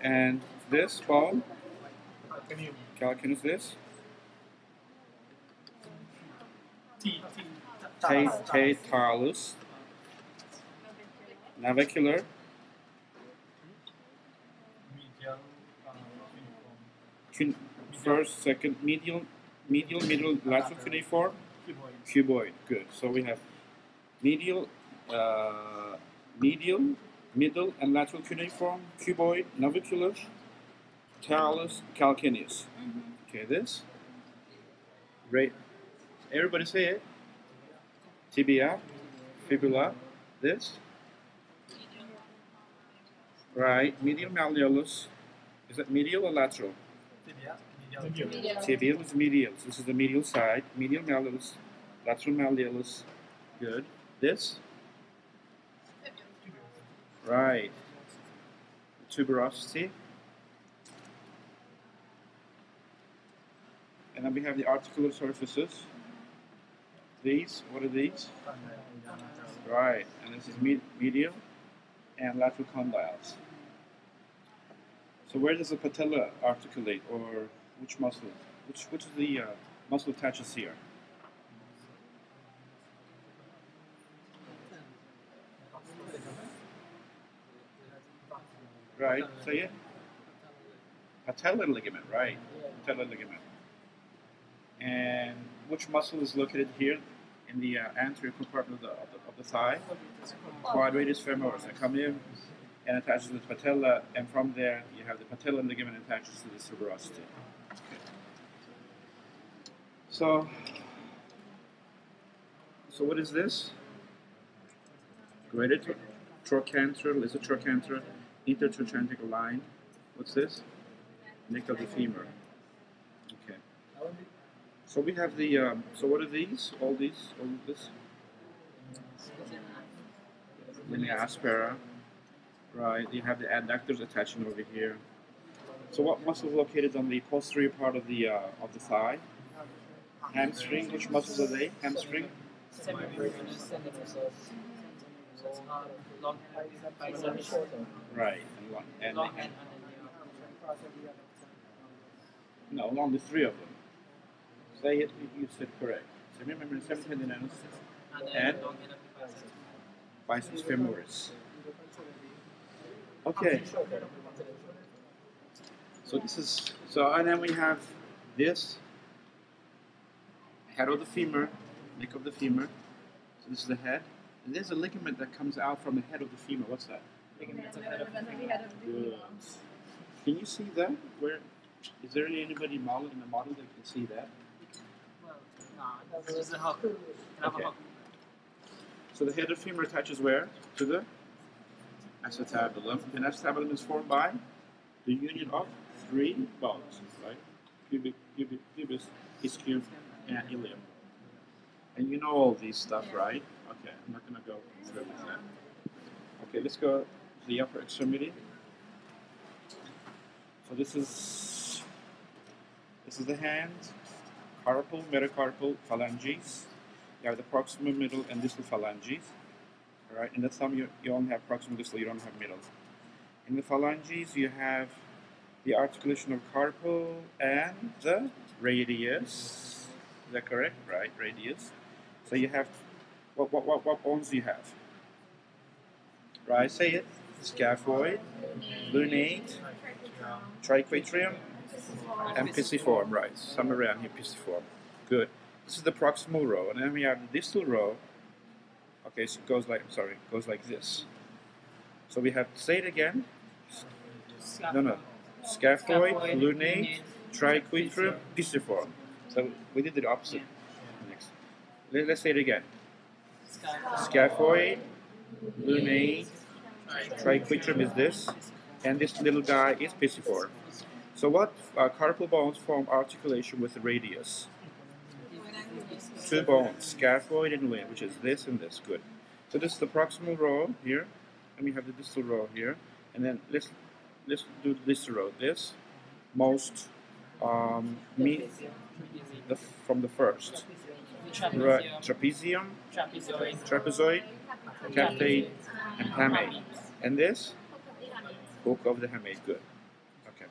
And this bone, calcaneus, this. Talus, navicular, first, second, medial, middle, lateral cuneiform, cuboid. Good. So we have medial, middle, and lateral cuneiform, cuboid, navicular, talus, calcaneus. Okay, this. Right. Everybody say it. Tibia, fibula, this. Right, medial malleolus. Is that medial or lateral? Tibial is medial. So this is the medial side. Medial malleolus, lateral malleolus. Good. This? Right. Tuberosity. And then we have the articular surfaces. These, what are these? Right, and this is medial and lateral condyles. So where does the patella articulate, or which muscle? Which is the muscle attaches here? Right, say it. Patellar ligament, right? Patellar ligament. And which muscle is located here in the anterior compartment of the thigh? Quadratus femoris. I come in and attaches to the patella, and from there you have the patellar ligament attaches to the tuberosity. Okay. So what is this? Greater trochanter, lesser trochanter, intertrochanteric line. What's this? Neck of the femur. Okay. So we have the, so what are these? All of this? Linea aspera. Right, you have the adductors attaching over here. So what muscle is located on the posterior part of the thigh? Hamstring. Which muscles are they? Hamstring? Right, and no, only three of them. Say it, you said correct. So remember, 7 tendinous and biceps femoris. Okay. So this is, and then we have this head of the femur, neck of the femur. So this is the head. And there's a ligament that comes out from the head of the femur. What's that? Ligament of the head of the femur. Good. Can you see that? Where is there anybody in the model that can see that? No, there's a hook. Okay. So the head of femur attaches where? To the acetabulum. And acetabulum is formed by the union of 3 bones, right? Pubis, ischium, and ilium. And you know all these stuff, right? Okay, I'm not going to go through with that. Okay, let's go to the upper extremity. So this is the hand, carpal, metacarpal phalanges. You have the proximal, middle, and distal phalanges. All right, in the thumb you only have proximal, distal. You don't have middle. In the phalanges you have the articulation of carpal and the radius. Is that correct? Right, radius. So you have what bones do you have? Right, say it. Scaphoid, lunate, triquetrium, and pisiform. Right, somewhere around here, pisiform. Good. This is the proximal row, and then we have the distal row. Okay, so it goes like this. So we have, say it again. No. Scaphoid, lunate, triquetrium, pisiform. So we did the opposite. Next. Let's say it again. Scaphoid, lunate, triquetrium is this, and this little guy is pisiform. So what carpal bones form articulation with the radius? 2 bones, scaphoid and lunate, which is this and this. Good. So this is the proximal row here, and we have the distal row here, and then let's do the distal row. This most from the first. Right, trapezium, trapezoid, captate, and hamate. And this? Hook of the hamate, good. Okay.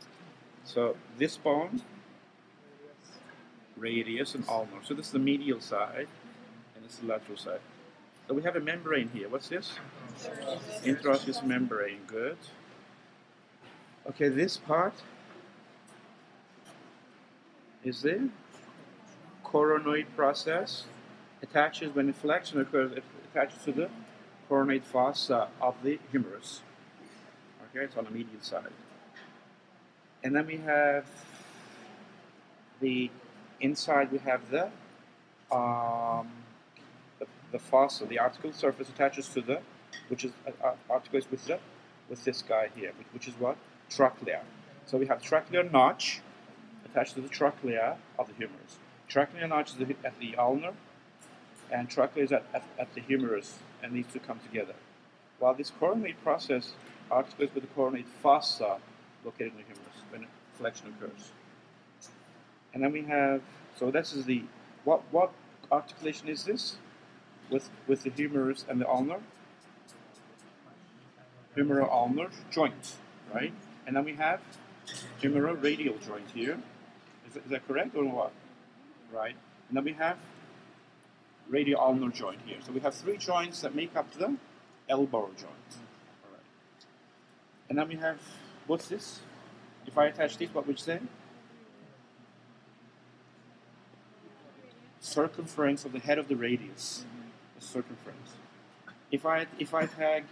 So this bone, radius and ulnar. So this is the medial side, and this is the lateral side. So we have a membrane here. What's this? Interosseous membrane, good. Okay, this part is the coronoid process. Attaches, when flexion occurs, it attaches to the coronoid fossa of the humerus. Okay, it's on the medial side. And then we have the inside, we have the fossa, the articular surface attaches to the, which is articulates with this guy here, which is what? Trochlea. So we have trochlear notch attached to the trochlea of the humerus. Trochlear notch is at the ulnar, and trochlea is at the humerus, and these two come together. While this coronoid process articulates with the coronoid fossa located in the humerus when flexion occurs. And then we have, so this is the, what articulation is this? With the humerus and the ulnar? Humero-ulnar joint, right? And then we have humero-radial joint here. Is that correct or what? Right. And then we have radial-ulnar joint here. So we have three joints that make up the elbow joint. All right. And then we have, what's this? If I attach this, what would you say? Circumference of the head of the radius. The circumference. If I tag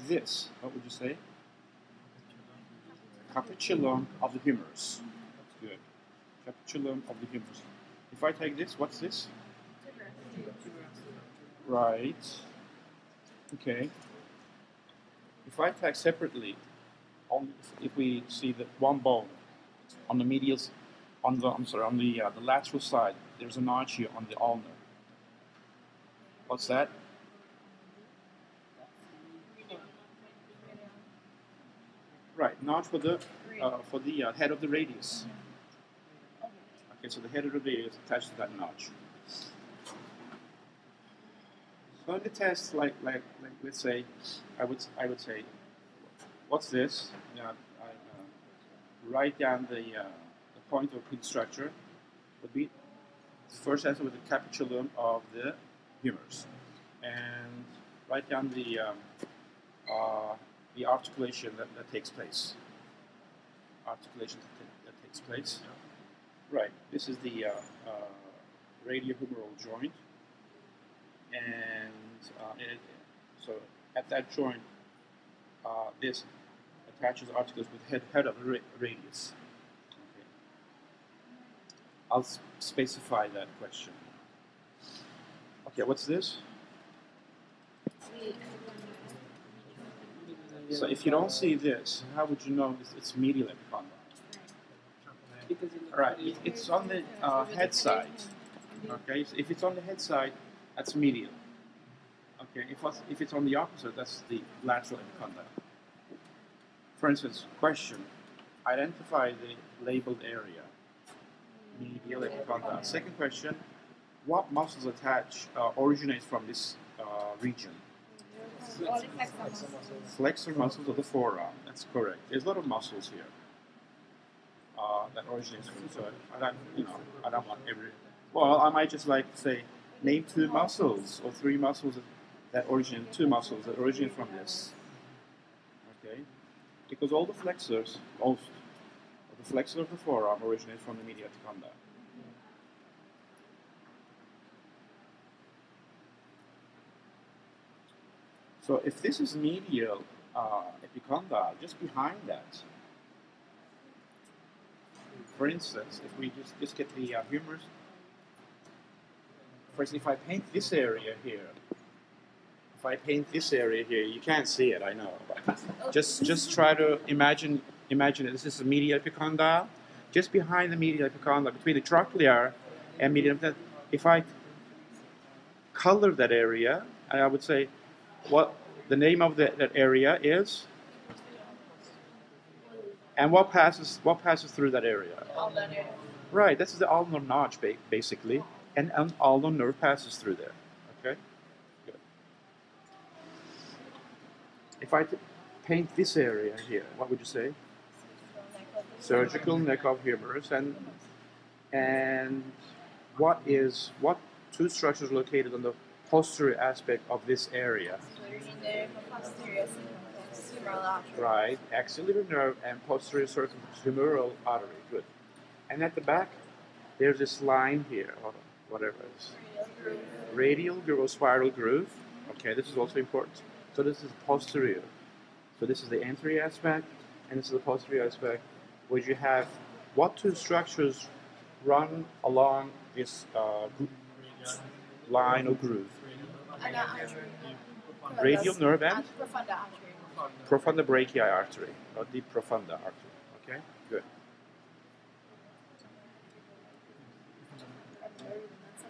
this, what would you say? Capitulum of the humerus. That's good. Capitulum of the humerus. If I take this, what's this? Right. Okay. If I tag separately, if we see that one bone on the medial, on the lateral side, there's a notch here on the ulnar. What's that? Right, notch for the head of the radius. Okay, so the head of the radius attached to that notch. So in the test, like let's say, I would say, what's this? Write down the point of pin structure would be first answer with the capitulum of the humerus, and write down the articulation that takes place. Articulation that takes place. Right. This is the radiohumeral joint, and so at that joint, this attaches articles with head of the radius. Okay. I'll specify that question. Okay, what's this? So if you don't see this, how would you know it's medial epicondyle? Right, it's on the head side. Okay, so if it's on the head side, that's medial. Okay, if it's on the opposite, that's the lateral epicondyle. For instance, question: identify the labeled area. Medial epicondyle. Second question: what muscles originate from this region? Flexor muscles of the forearm. That's correct. There's a lot of muscles here that originates from. So I don't want every. Well, I might just like say name two muscles or three muscles that originate. Two muscles that originate from this. Okay, because all the flexors, most of the flexor of the forearm originate from the medial epicondyle. So if this is medial epicondyle, just behind that, for instance, if we just get the humerus, for instance, if I paint this area here, you can't see it, I know, but just try to imagine it. This is a medial epicondyle, just behind the medial epicondyle, between the trochlear and medial. If I color that area, I would say, what the name of that area is, and what passes through that area. Right, this is the ulnar notch, basically, and an ulnar nerve passes through there. Okay, good. If I paint this area here, what would you say? Surgical neck of humerus. And what two structures located on the posterior aspect of this area? Right, axillary nerve and posterior circumhumeral artery. Good. And at the back, there's this line here, or whatever it is. Radial groove, spiral groove. Okay, this is also important. So this is posterior. So this is the anterior aspect, and this is the posterior aspect, where you have what two structures run along this line or groove? Radial nerve and profunda brachial artery, or deep profunda artery. Okay, good.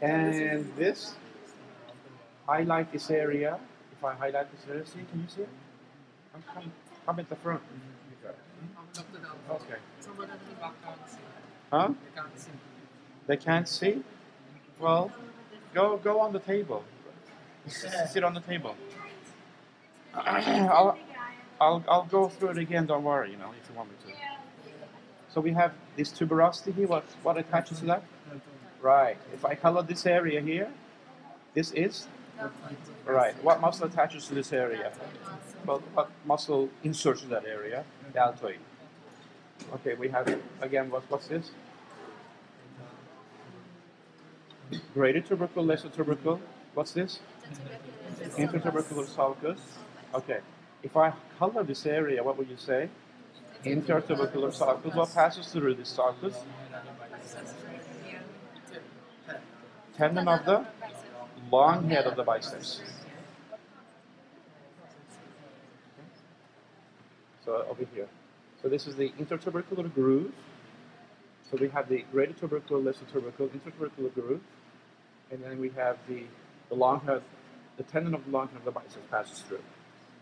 And this, highlight this area. If I highlight this area, see, can you see it? Come at the front. Okay. Huh? They can't see? Well, go on the table. Sit on the table. I'll go through it again. Don't worry, if you want me to. So we have this tuberosity here. What attaches to that? Right. If I color this area here, this is right. What muscle attaches to this area? Well, what muscle inserts in that area? Deltoid. Okay. We have again. What's this? Greater tubercle, lesser tubercle. What's this? Intertubercular sulcus. Okay. If I color this area, what would you say? Intertubercular sulcus. What passes through this sulcus? Tendon of the long head of the biceps. So over here. So this is the intertubercular groove. So we have the greater tubercle, lesser tubercle, intertubercular groove, and then we have the long head, the tendon of the long head of the biceps passes through.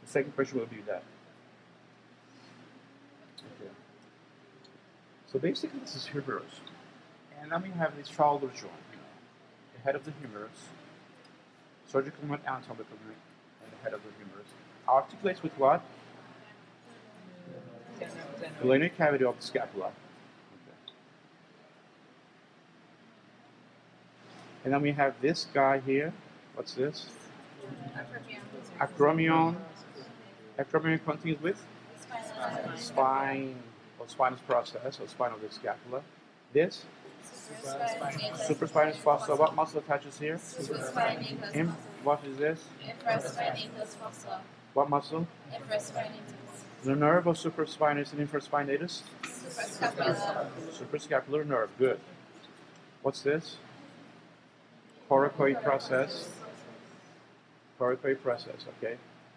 The second question will be that. Okay. So basically, this is humerus, and then we have the shoulder joint. The head of the humerus, surgical and anatomical joint, and the head of the humerus articulates with what? The linear cavity of the scapula. Okay. And then we have this guy here. What's this? Acromion. Acromion continues with spine, or spinous process, or spine of the scapula. This? Supraspinous fossa. What muscle attaches here? What is this? What muscle? The nerve of supraspinous and infraspinatus? Suprascapular nerve. Good. What's this? Coracoid process. Coracoid process. Okay.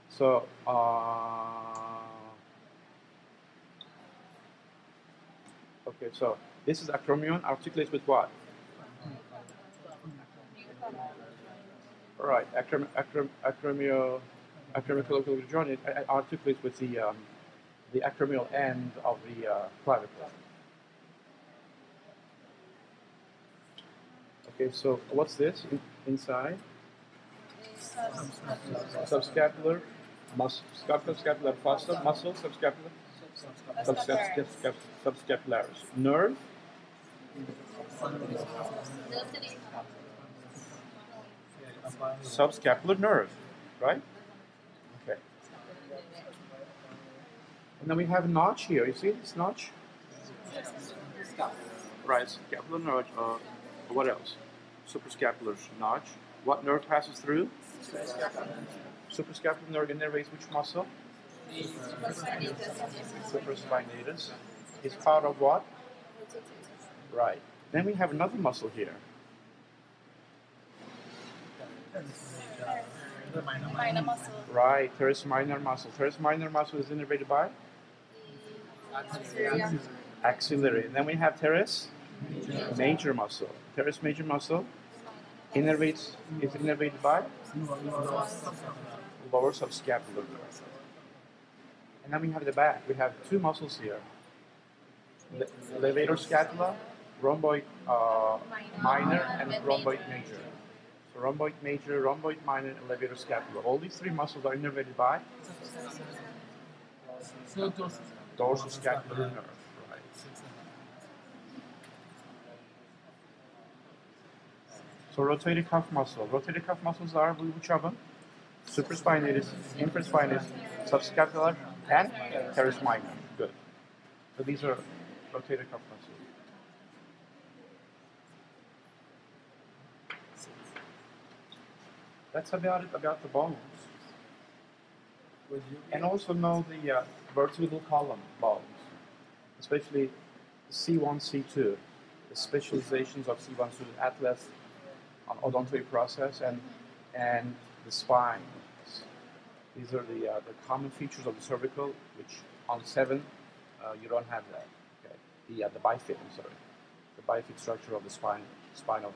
So, okay. So this is acromion. Articulates with what? All right. Acromioclavicular joint. It articulates with the acromial end of the clavicle. Okay. So what's this inside? Subscapular muscle, subscapular fossa, muscle, subscapularis. Nerve? Subscapular nerve, right? Okay. And then we have a notch here. You see this notch? Right, scapular notch. What else? Suprascapular notch. What nerve passes through? Suprascapular nerve innervates which muscle? Supraspinatus. It's part of what? Right. Then we have another muscle here. Minor muscle. Right, teres minor muscle. Teres minor muscle is innervated by? Axillary. And then we have teres major muscle. Teres major muscle is innervated by? Lower subscapular nerve. And then we have the back. We have two muscles here. Levator scapula, rhomboid minor, and rhomboid major. So rhomboid major, rhomboid minor, and levator scapula. All these three muscles are innervated by So those dorsoscapular nerve, right? So rotator cuff muscle. Rotator cuff muscles are which of them? Supraspinatus, infraspinatus, subscapular, and teres minor. Good. So these are rotator cuff muscles. That's about it, about the bones. And also know the vertebral column bones, especially the C1, C2, the specializations of C1, C2, atlas, odontoid process, and the spine. These are the common features of the cervical, which on 7 you don't have that. Okay, the bifid. I'm sorry, the bifid structure of the spine of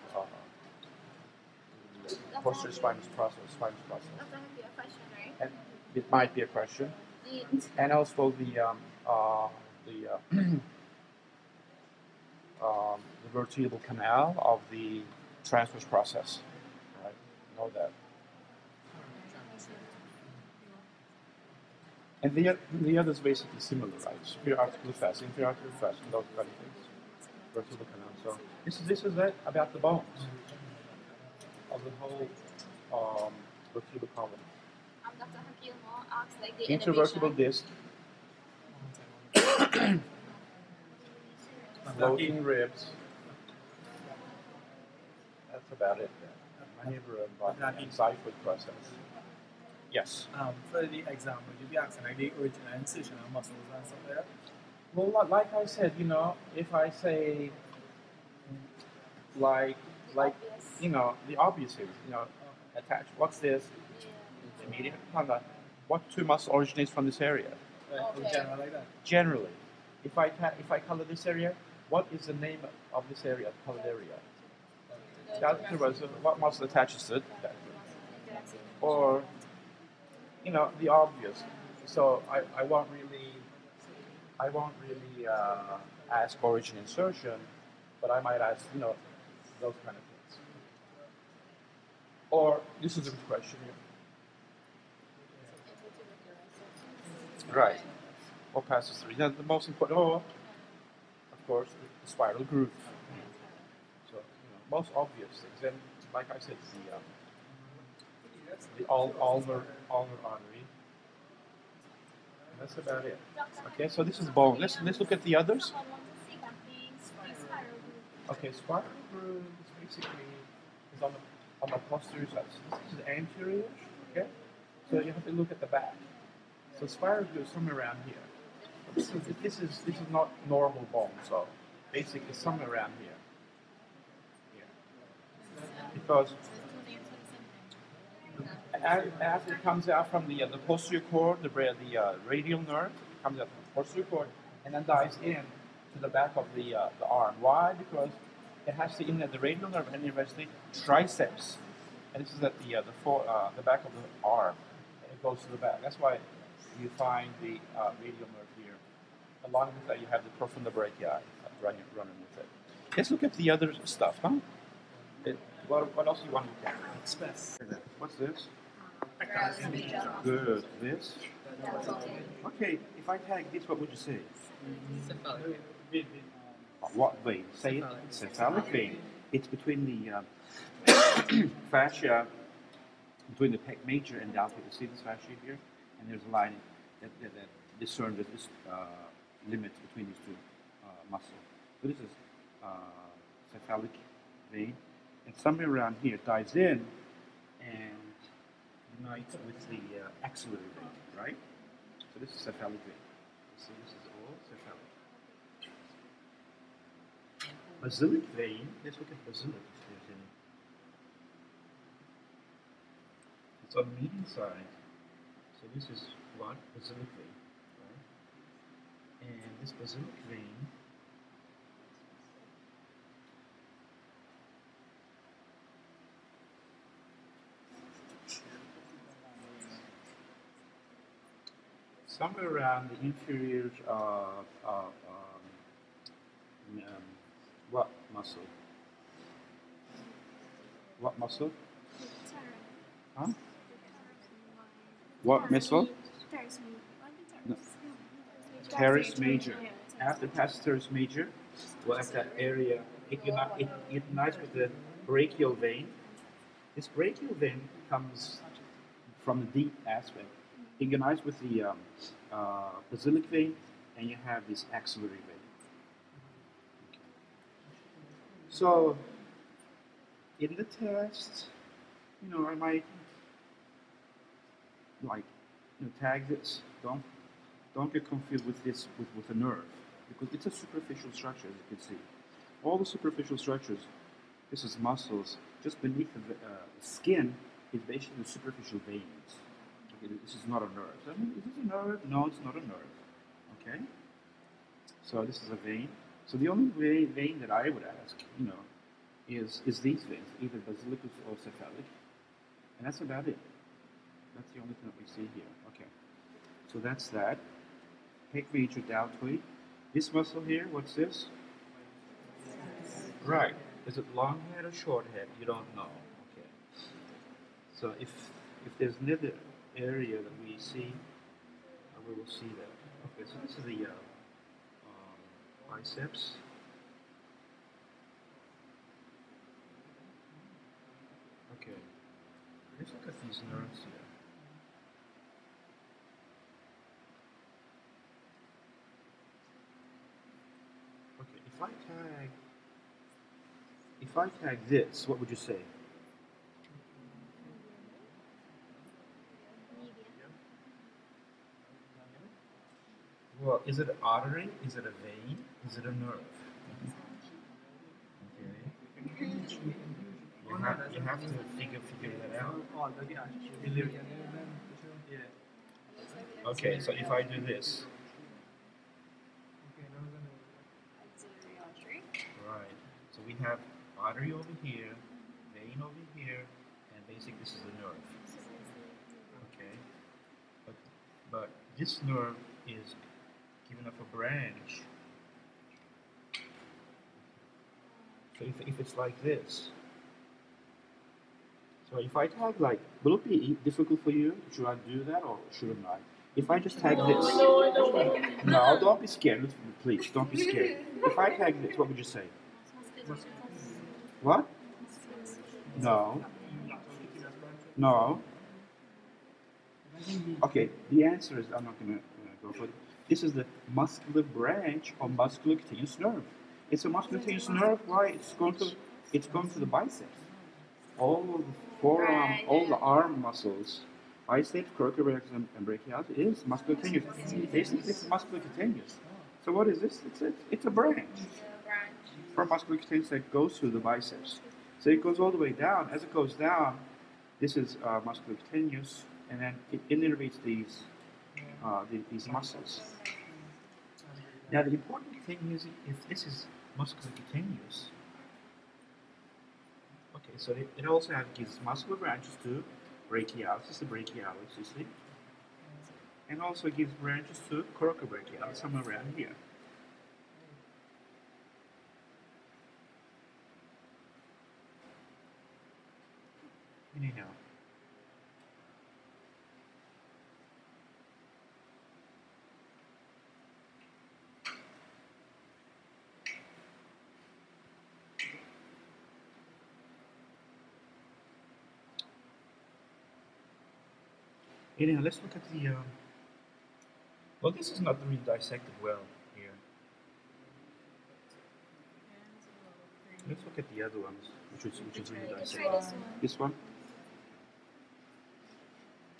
posterior spinous process. That's going to be a question, right? And it might be a question. And also the vertebral canal of the transverse process. Right? Know that. And the other is basically similar, right? Superior articular fascia, inferior articular fascia, and those kind of things. Vertebral canal. So this is it about the bones of the whole vertebral column. Dr. Hakim asked like the Intervertebral disc, floating ribs. That's about it. Maneuver and xiphoid process. Yes. For the exam, would you be asking like the original incision of muscles and stuff like that? Well, like I said, if I say, like, the obvious is, attach. What's this? Immediate. What 2 muscle originates from this area? In general, like that. Generally, if I color this area, what is the name of this area? Colored area. What muscle attaches to it? Or the obvious. So I won't really ask origin insertion, but I might ask those kind of things. Or this is a good question here. Right. What passes through? The most important, of course, the spiral groove. So, most obvious things. And like I said, the ulnar artery. And that's about it. Okay, so this is bone. Let's look at the others. Okay, spiral groove is basically on the posterior side. So this is anterior. Okay, so you have to look at the back. So spiral groove is somewhere around here. This is not normal bone, so basically somewhere around here. Because after it comes out from the posterior cord, the radial nerve comes out from the posterior cord, and then dives in to the back of the arm. Why? Because it has to in at the radial nerve and eventually triceps, and this is at the back of the arm. And it goes to the back. That's why you find the radial nerve here. Along with that, you have the profunda brachii running with it. Let's look at the other stuff, huh? What else do you want to look at? Express. What's this? Good. This? Okay, if I tag this, what would you say? What vein? Say it. Cephalic vein. It's between the fascia, between the pec major and Dalcik. You see this fascia here? And there's a line that discerns this limit between these 2 muscles. So this is cephalic vein. And somewhere around here it dives in and unites with the axillary vein, right? So this is cephalic vein. You see, this is all cephalic. Basilic vein, let's look at basilic if there's any. It's on the median side. So this is what? Basilic vein, right? And this basilic vein somewhere around the inferior what muscle? What muscle? Huh? What muscle? No. teres major. After passes teres major, well, at that area, it unites with the brachial vein. This brachial vein comes from the deep aspect. It unites with the basilic vein, and you have this axillary vein. So, in the test, I might tag this. Don't get confused with this with a nerve, because it's a superficial structure, as you can see. All the superficial structures, this is muscles, just beneath the skin is basically the superficial veins. Okay, this is not a nerve. I mean, is this a nerve? No, it's not a nerve. Okay? So this is a vein. So the only vein that I would ask, is these veins, either basilicus or cephalic. And that's about it. That's the only thing that we see here. Okay. So that's that. Pec major deltoid. This muscle here, what's this? Right. Is it long head or short head? You don't know. Okay. So if there's another area that we see, we will see that. Okay, so this is the biceps. Okay. Let's look at these nerves here. Okay, if I tag this, what would you say? Well, is it an artery? Is it a vein? Is it a nerve? Okay. You have to figure that out. Okay, so if I do this. Right. So we have artery over here, vein over here, and basically this is the nerve. Okay. But this nerve is given off a branch. So if it's like this. So if I tag will it be difficult for you? Should I do that or shouldn't I? If I just tag this. No, don't be scared. Please, don't be scared. If I tag this, what would you say? What? No. No. Okay, the answer is, I'm not going to go for it. This is the muscular branch or musculocutaneous nerve. It's a musculocutaneous nerve. Why? It's going to the biceps. All of the forearm, all the arm muscles, biceps, coracoid, and brachial is musculocutaneous. Basically, it's musculocutaneous. So what is this? It's a branch from musculocutaneous that goes through the biceps. So it goes all the way down. As it goes down, this is musculocutaneous, and then it innervates these muscles. Now the important thing is, if this is musculocutaneous, okay, so it also gives muscular branches to brachialis. This is the brachialis, you see, and also gives branches to coracobrachialis, somewhere around here. Anyhow. Anyhow, let's look at the, well, this is not really dissected well here. Let's look at the other ones, which is really dissected. This one?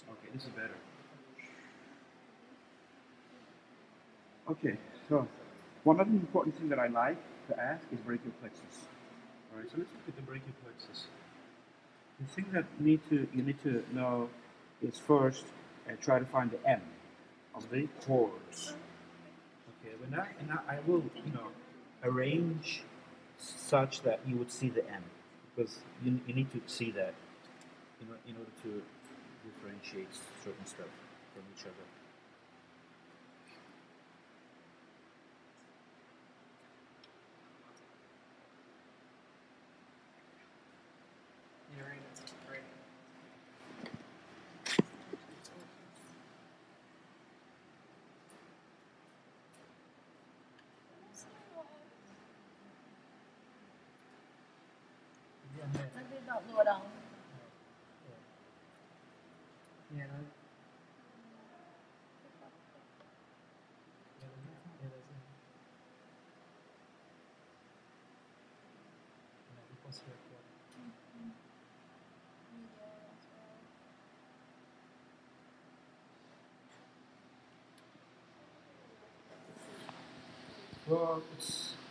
Okay, this is better. Okay, so one other important thing that I like to ask is brachial plexus. Alright, so let's look at the brachial plexus. The thing that you need to know is first try to find the M of the chords. Okay, and I will arrange such that you would see the M, because you need to see that in order to differentiate certain stuff from each other. มันคือดอกลัวดอง เนี่ยนะWell,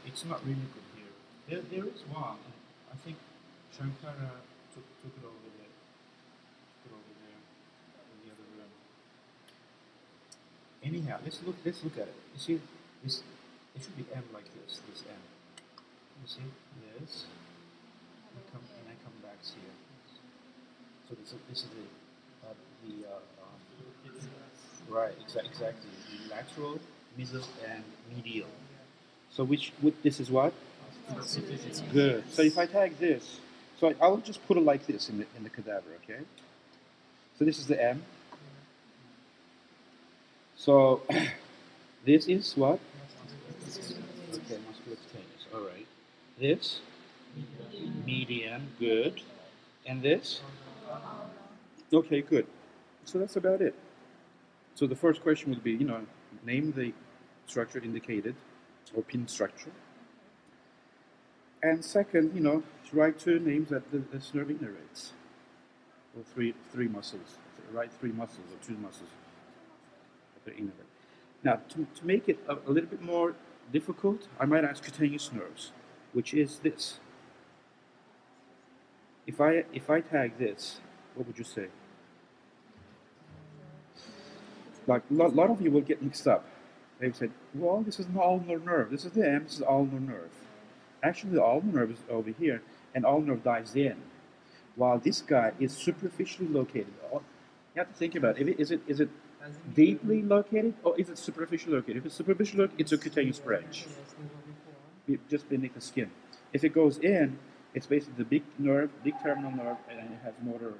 it's not really good here. There is one. I think Shankara took it over there. Took it over there in the other room. Anyhow, let's look at it. You see, this it should be M like this. This M. You see this. And I come back here. So this is right, exactly. The lateral, middle, and medial. So this is what? Good. So if I tag this, so I'll just put it like this in the cadaver, okay? So this is the M. So this is what? Okay, musculocutaneous. All right. This median, good. And this? Okay, good. So that's about it. So the first question would be, name the structure indicated, or pin structure. And second, write two names that this nerve innervates, or three muscles. Write three muscles or two muscles that they innervate. Now, to make it a little bit more difficult, I might ask cutaneous nerves, which is this. If I tag this, what would you say? Like a lot of you will get mixed up. They would say, well, this is an ulnar nerve. This is the M. This is ulnar nerve. Actually, the ulnar nerve is over here, and ulnar nerve dives in, while this guy is superficially located. You have to think about it. Is it deeply located, or is it superficially located? If it's superficially located, it's a cutaneous branch, just beneath the skin. If it goes in, it's basically the big nerve, big terminal nerve, and it has motor,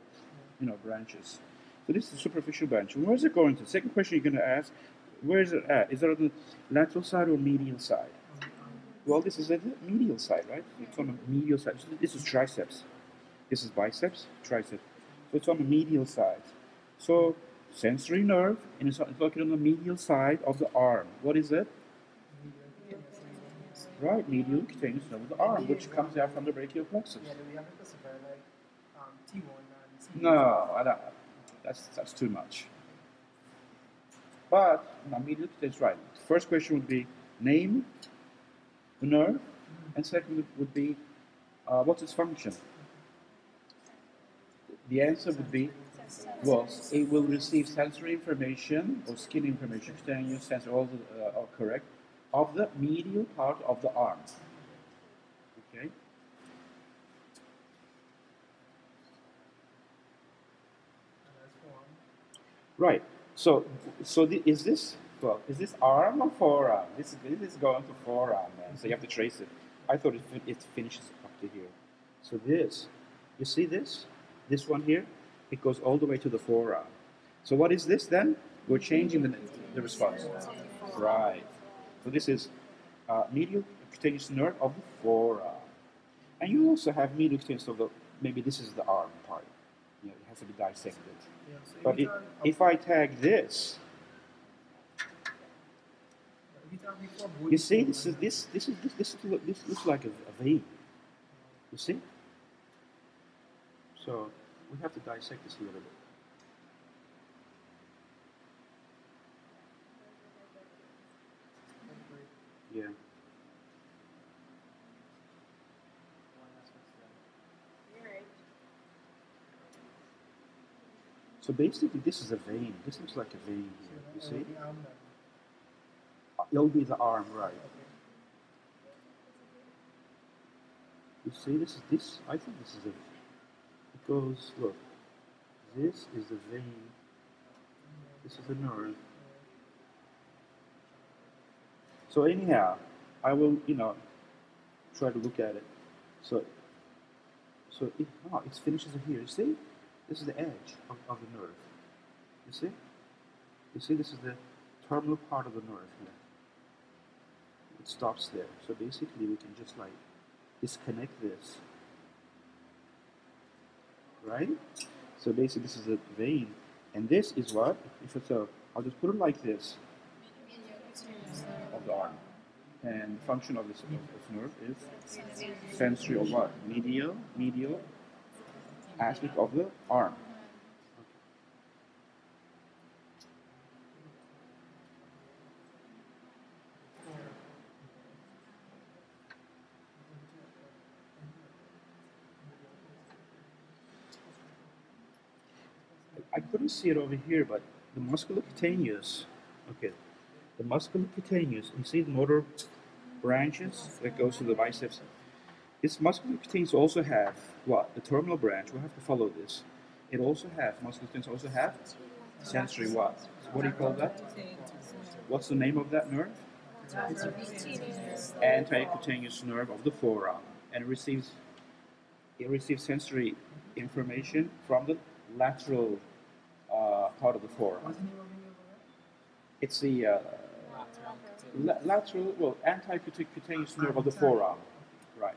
branches. So this is the superficial branch. And where is it going to? Second question you're going to ask, where is it at? Is it on the lateral side or medial side? Well, this is at the medial side, right? It's on the medial side. So this is triceps. This is biceps, triceps. So it's on the medial side. So sensory nerve, and it's located on the medial side of the arm. What is it? Right, medial cutaneous nerve of the arm, which comes out from the brachial plexus. Yeah, do we have to specify like T1 and C1? No, I don't. That's too much. But medial cutaneous, right. First question would be name the nerve, and second would be what's its function. The answer would be, well, it will receive sensory information or skin information, cutaneous, sensory, all are correct, of the medial part of the arm. Okay. Right. So is this arm or forearm? This is going to forearm, man. So you have to trace it. I thought it finishes up to here. So this, you see this? This one here, it goes all the way to the forearm. So what is this then? We're changing the response. Right. So this is medial cutaneous nerve of the forearm. And you also have medial cutaneous of maybe this is the arm part. It has to be dissected. Yeah, so But if I tag this, you see, this looks like a vein. You see? So we have to dissect this a little bit. Yeah. So basically, this is a vein. This looks like a vein here. You see? It'll be the arm, right? You see, this. I think this is a. It goes. Look. This is the vein. This is the nerve. So anyhow, I will, try to look at it. So it finishes here. You see? This is the edge of the nerve. You see? You see, this is the terminal part of the nerve here. It stops there. So basically, we can just like disconnect this right? So basically, this is a vein, and this is what? If it's a, I'll just put it like this of the arm, and the function of this nerve is sensory or what? Medial aspect of the arm. I couldn't see it over here, but the musculocutaneous, okay, the musculocutaneous, you see the motor branches that goes to the biceps. This musculocutaneous also have what? The terminal branch. We'll have to follow this. It also have, musculocutaneous also have sensory what? So what do you call that? What's the name of that nerve? Anticutaneous nerve of the forearm, and it receives sensory information from the lateral part of the forearm. It's the lateral, well, anticutaneous nerve of the forearm, right?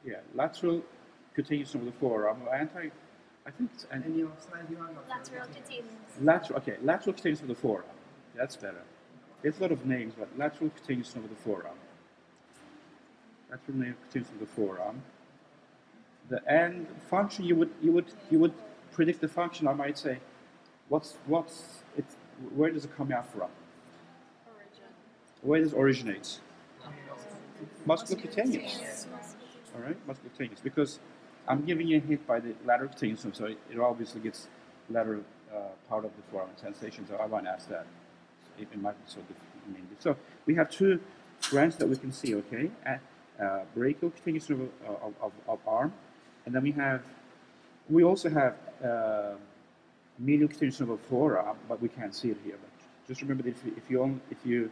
Yeah, lateral cutaneous nerve of the forearm. I think it's Lateral cutaneous. lateral cutaneous of the forearm. That's better. There's a lot of names, but lateral cutaneous nerve of the forearm. Lateral cutaneous of the forearm. The end function, you would predict the function. I might say, where does it come out from? Where does it originate? Musculocutaneous. All right, musculocutaneous. Because I'm giving you a hint by the lateral cutaneous, so it obviously gets lateral part of the forearm sensation. So I want to ask that. It might be so different. So we have two branches that we can see. Okay, brachial cutaneous nerve of arm. And then we also have medial cutaneous nerve of forearm, but we can't see it here. But just remember that if you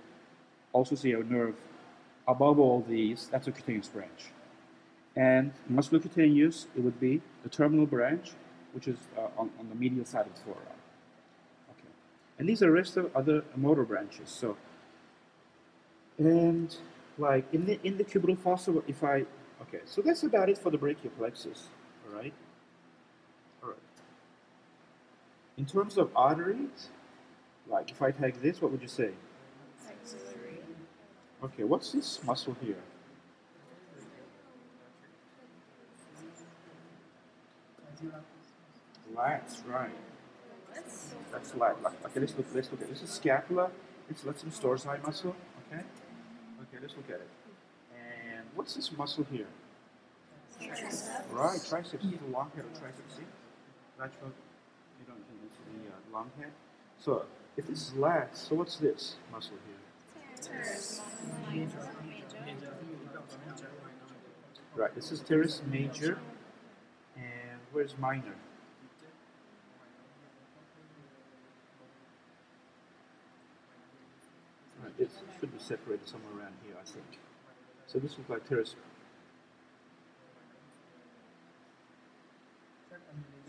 also see a nerve above all these, that's a cutaneous branch. And musculocutaneous, it would be the terminal branch, which is on the medial side of the forearm. Okay. And these are the rest of other motor branches. So, and like in the cubital fossa, okay, so that's about it for the brachial plexus, all right? All right. In terms of arteries, like if I take this, what would you say? Axillary. Okay, what's this muscle here? Lats, right. That's lat. Okay, let's look at it. This is scapula. Let's some dorsal muscle, okay? Okay, let's look at it. And what's this muscle here? Triceps. Right, triceps. This is the long head of triceps. See? Lateral, you don't think it's the long head. So if this is lats, so what's this muscle here? Right, this is teres major. And where's minor? Right, it should be separated somewhere around here, I think. So this looks like teres.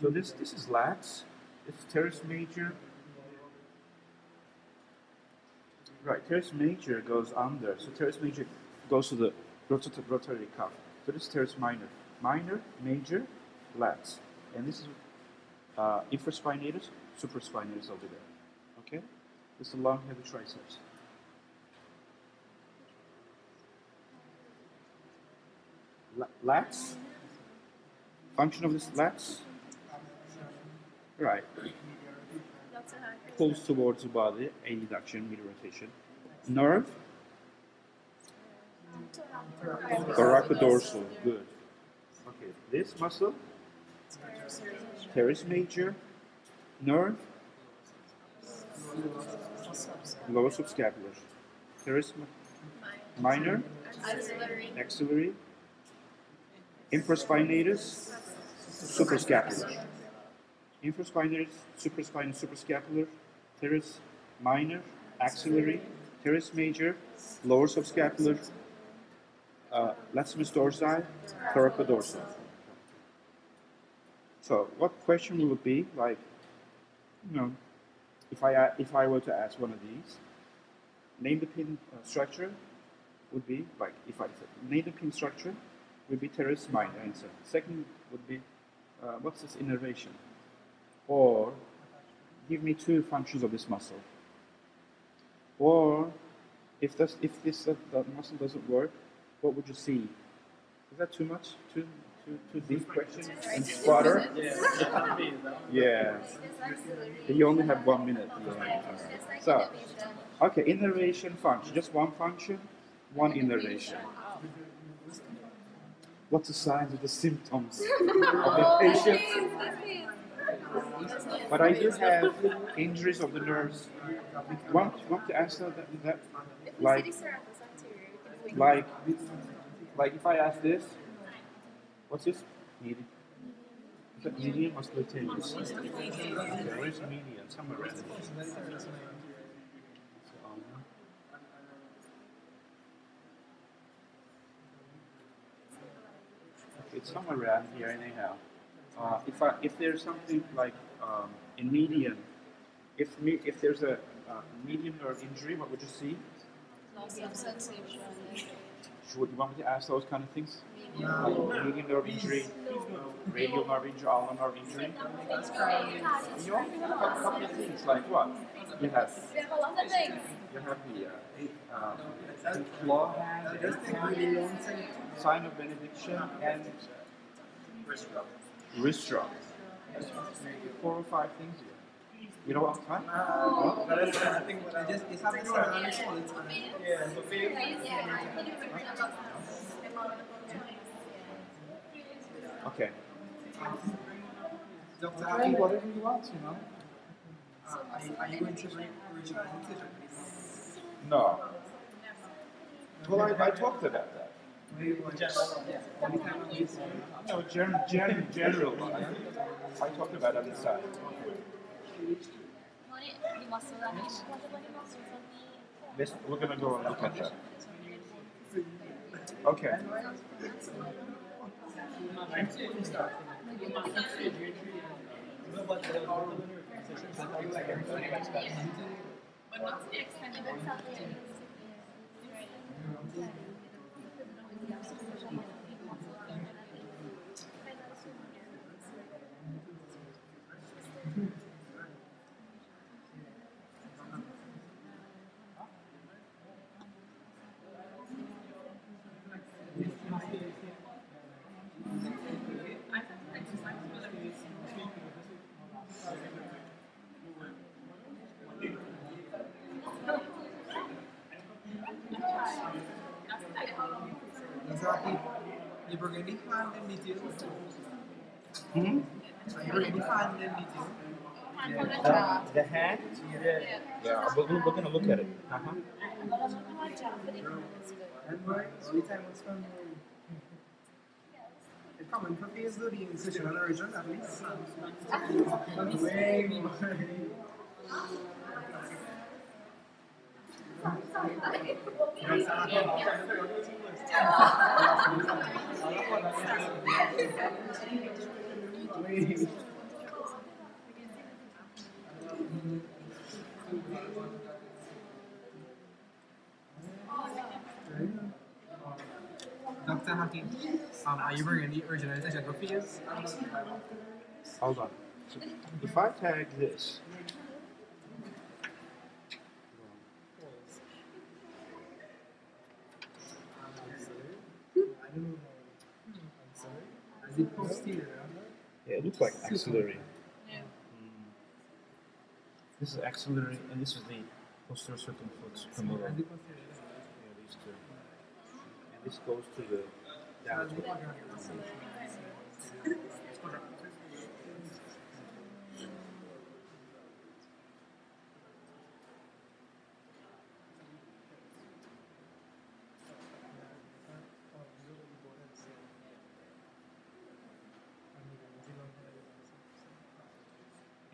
So this is lats. It's teres major. Right, teres major goes under. So teres major goes to the rotatory cuff. So this is teres minor. Minor, major, lats. And this is infraspinatus, supraspinatus over there. Okay? This is the long head of triceps. Lats. Function of this lats. Right. Pulls towards the body, adduction, medial rotation. Nerve. Thoracodorsal. Good. Okay, this muscle. Teres major. Nerve. Lower subscapular. Teres minor. Axillary. Infraspinatus. Suprascapular. Infraspinatus, supraspinous, suprascapular. Teres minor. Axillary. Teres major. Lower subscapular. Latissimus dorsi, thoracodorsal. So, what question will it be? Like, you know, if I were to ask one of these, name the pin structure, would be, like, if I said native pin structure, would be teres minor answer. Second would be, what's this innervation? Or, give me two functions of this muscle. Or, if that muscle doesn't work, what would you see? Is that too much? Too deep question? And squatter? Yeah. You only have 1 minute. Yeah. So, okay, innervation function. Just one function, one innervation. What's the signs of the symptoms of the patient? But I do have injuries of the nerves. Want to answer that like if I ask this, what's this? Median. Is that median musculature? Okay, where's median? Somewhere around here. It's somewhere around here anyhow. If there's something like in median, if there's a median nerve injury, what would you see? Loss of sensation. Would you want me to ask those kind of things? Median nerve injury, radial nerve injury, ulnar nerve injury. You only have a couple of things like what? You have a lot of things. You have the claw hand, sign of benediction, and wrist rub. 4 or 5 things here. You know what I'm talking Okay. Okay, whatever you want, you know. Are you going to reach an incision? No. Well, I talked about that. No, general. I talked about that inside. We're going to go and look at that. Okay. But what's the extent of it? You bring any hand in detail? Hmm? You bring any hand in detail? The hand? Yeah, we're going to look at it. Every time it's from the common for phase though, the incisional origin at least. Way more. Dr. Hakim, are you bringing the original incision for phase? Hold on. So if I tag this, I don't know. Is it posterior? yeah, it looks like axillary. Yeah. This is axillary, and this is the posterior circumflex femoral. Yeah, these two. And this goes to the down to the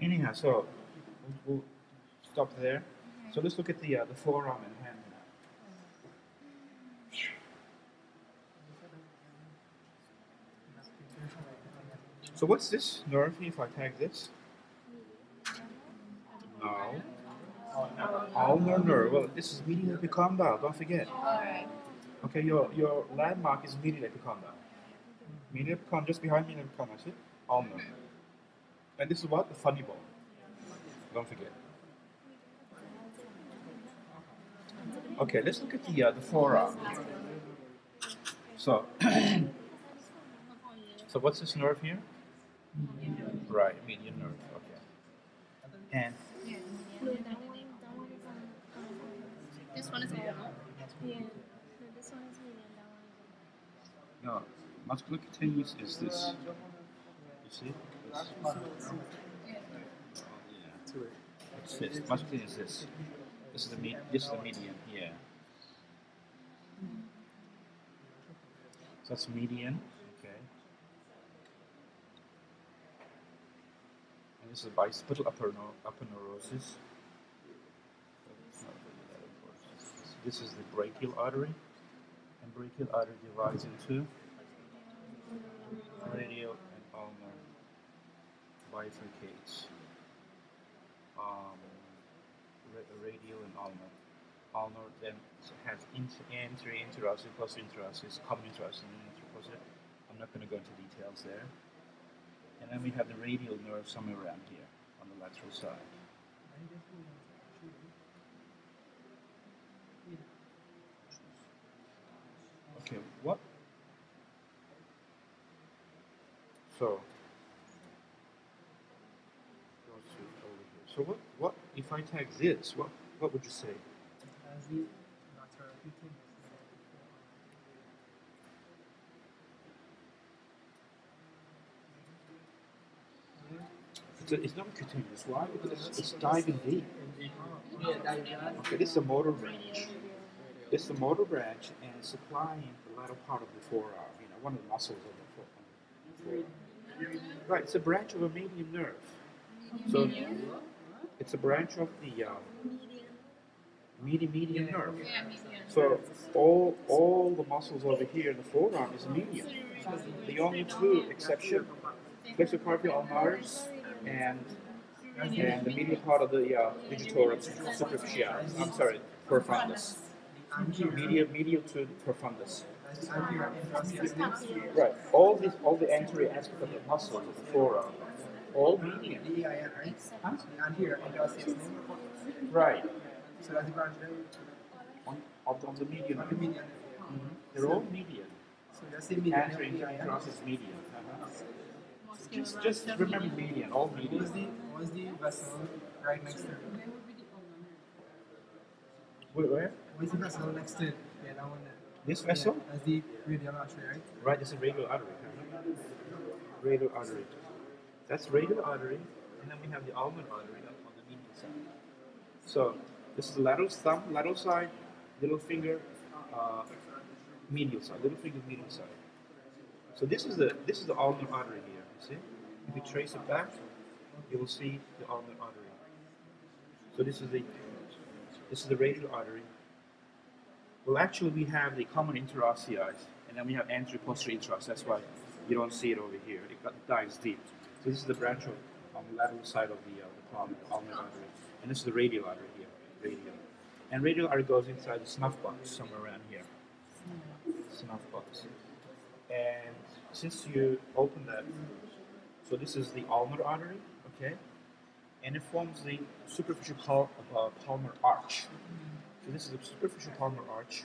anyhow, so we'll stop there. So let's look at the forearm and hand now. So what's this nerve if I tag this? No. Ulnar nerve. Well, this is medial epicondyle, don't forget. Alright. Okay, your landmark is medial epicondyle. Medial epicondyle, just behind medial epicondyle, see? Ulnar. And this is what? The funny bone. Don't forget. Okay, let's look at the forearm. So, so what's this nerve here? Right, median nerve. Okay. And This one is ulnar. Yeah. No, this one is medium, that one is no, muscular cutaneous is this. You see? This. What's this? Muscular is this. This is the median here. So that's median. Okay. And this is bicipital upper neurosis. This is the brachial artery, and brachial artery divides into radial and ulnar, bifurcates. Radial and ulnar. Ulnar then has anterior, interossei, posterior interossei, common interossei, and interposite. I'm not going to go into details there. And then we have the radial nerve somewhere around here on the lateral side. Okay, what? So, what if I tag this? What would you say? It's not cutaneous. Why? Because it's diving deep. Okay, this is a motor branch. This is the motor branch, and it's supplying the lateral part of the forearm. You know, one of the muscles of the forearm. Right, it's a branch of a median nerve. So it's a branch of the median nerve. Yeah, median. So all the muscles over here in the forearm is median. The only two exception, flexor carpi ulnaris and the medial part of the digitorum superficialis. I'm sorry, profundus. Medial to profundus. Right. All the anterior aspect of the muscles of the forearm, all median. Right. So that's the branch there. On the median. Mm-hmm. They're all median. So that's the median. Anterior intercross is median. Just remember median, all median. What's the vessel right next to it? Where? What's the vessel next to it? Yeah, that one there. This vessel? Yeah, that's the radial artery, right? Right, this is radial artery. Radial artery. That's radial artery, and then we have the ulnar artery up on the medial side. So this is the lateral thumb, lateral side, little finger, medial side, little finger, medial side. So this is the ulnar artery here. You see? If you trace it back, you will see the ulnar artery. So this is the radial artery. Well, actually, we have the common interossei, and then we have anterior posterior interossei. That's why you don't see it over here. It dives deep. So this is the branch on the lateral side of the ulnar artery, and this is the radial artery here, radial. And radial artery goes inside the snuff box, somewhere around here. Snuff box. And since you open that, so this is the ulnar artery, okay, and it forms the superficial palmar arch. So this is the superficial palmar arch,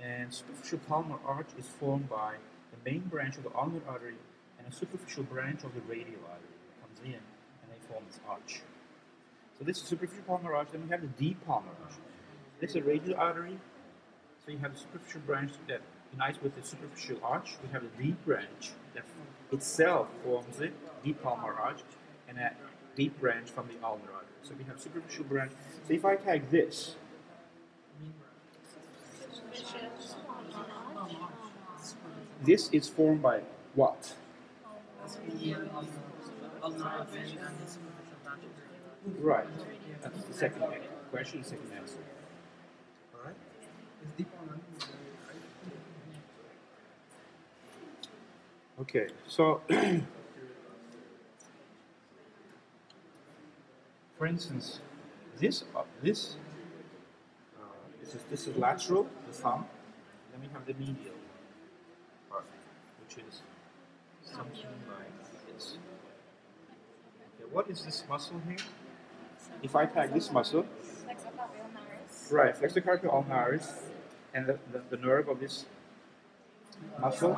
and superficial palmar arch is formed by the main branch of the ulnar artery and a superficial branch of the radial artery that comes in, and they form this arch. So this is superficial palmar arch. Then we have the deep palmar arch. This is a radial artery. So you have the superficial branch that unites with the superficial arch. We have the deep branch that itself forms the deep palmar arch, and a deep branch from the ulnar artery. So we have superficial branch. So if I tag this, this is formed by what? Right. That's the second question, second answer. All right. Okay, so for instance, this is This is lateral, the thumb. Then we have the medial part, which is something like this. Okay, what is this muscle here? If I tag this muscle, right, flexor carpi ulnaris, and the nerve of this muscle,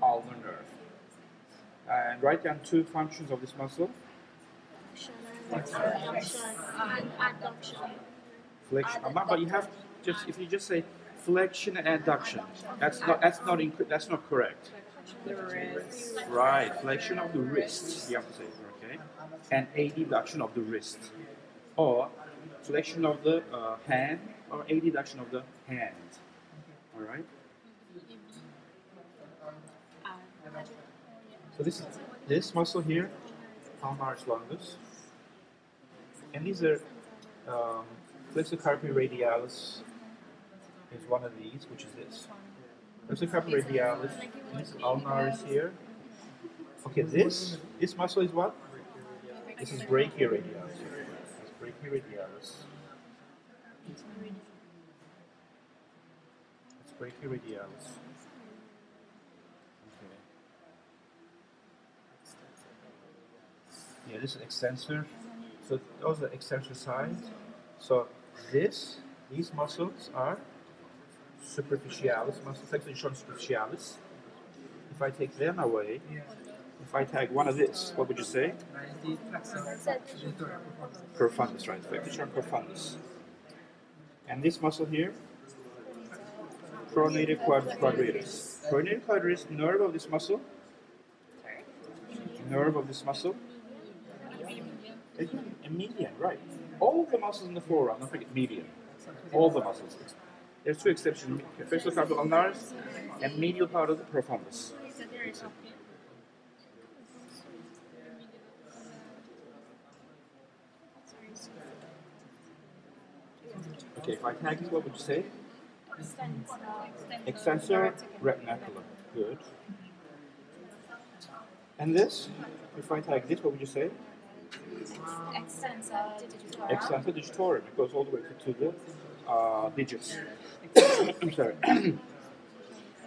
ulnar nerve. And write down two functions of this muscle. And adduction. Flexion. But you have just if you just say flexion and adduction, that's not correct. Right, flexion of the wrist. You have to say okay, and adduction of the wrist, or flexion of the hand, or adduction of the hand. All right. So this muscle here, ulnaris longus, and these are flexor carpi radialis is one of these, which is this. Flexor carpi radialis, and this is ulnaris here. Okay, this muscle is what? This is brachial radialis. That's brachial radialis. That's brachial radialis. Yeah, this is extensor. So those are extensor sides. So these muscles are superficialis muscles, flexor superficialis. If I take them away, if I tag one of this, what would you say? Profundus, right? Flexor profundus. And this muscle here, pronator quadratus. Pronator quadratus, nerve of this muscle. Nerve of this muscle. A median, right. All the muscles in the forearm, don't forget median. All the muscles. There's two exceptions, flexor carpi ulnaris and medial part of the profundus. Okay, if I tag this, what would you say? Extensor retinaculum. Good. And this, if I tag this, what would you say? Extensor digitorum. It goes all the way to the digits. I'm sorry. And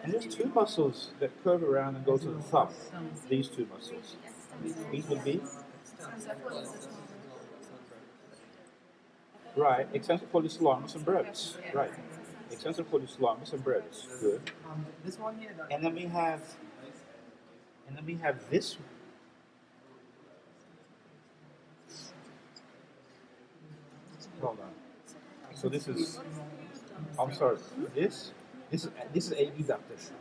there's two muscles that curve around and go to the thumb. These two muscles. These would be? Right. Extensor pollicis longus and brevis. Right. Extensor pollicis longus and brevis. Good. And then we have this. Hold on. So this is. I'm sorry. This is abductus.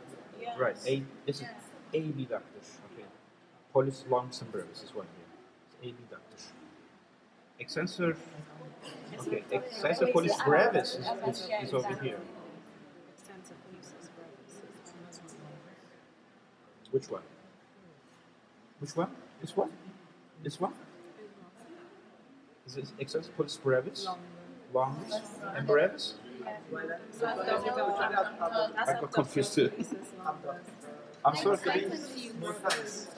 Right. This is abductus. Okay. Pollicis longus and brevis is one here. It's abductus. Extensor. Okay. Extensor pollicis brevis is over here. Which one? Which one? This one? This one? Is it extensor pollicis brevis? Longus and brevis? I got confused too. I'm sorry for these.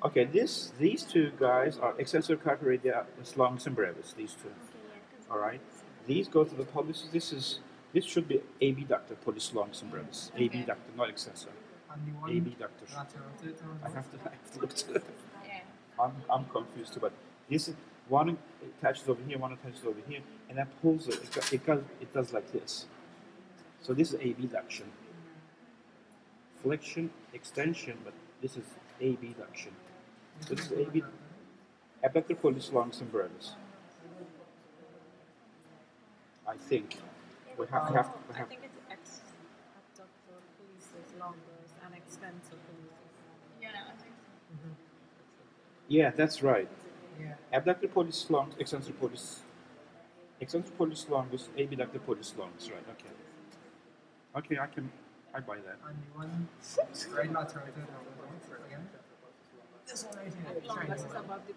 Okay, these two guys are extensor carpi radialis longus and brevis. These two. All right. These go to the pollicis. This should be abductor pollicis longus and brevis. Abductor, not extensor. Abductor. I have to look to it. I'm confused too, but this is one attaches over here, one attaches over here, and that pulls it. It does like this. So this is abduction. Flexion, extension, but this is abduction. So this is abductor pollicis longus and brevis. I think we have. I think it's abductor pollicis longus and extensor pollicis. Yeah, I think so. Yeah, that's right. Abductor pollicis longus, extensor pollicis longus, abductor pollicis longus. Right. Okay. Okay, I buy that. And one right lateral again. This one right here. Longus is above the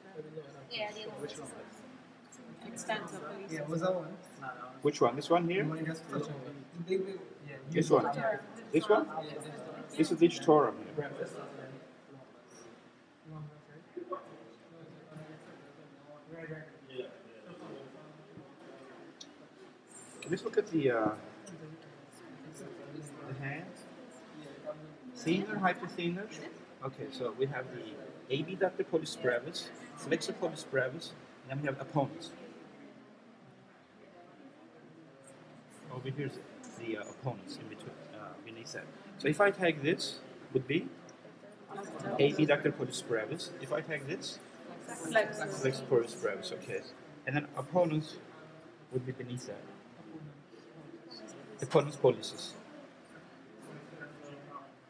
Yeah, the other one. extensor pollicis. Yeah, what's that one? Which one? This one here? The one just touching it. This one? This one? This is digitorum here. let's look at the hand. Thenar, hypothenar. Okay, so we have the abductor pollicis brevis, flexor pollicis brevis, and then we have opponents. Over here's the opponents in between, beneath that. So if I take this, would be abductor pollicis brevis. If I take this, flexor pollicis brevis. Okay, and then opponents would be beneath that. Opponents pollicis.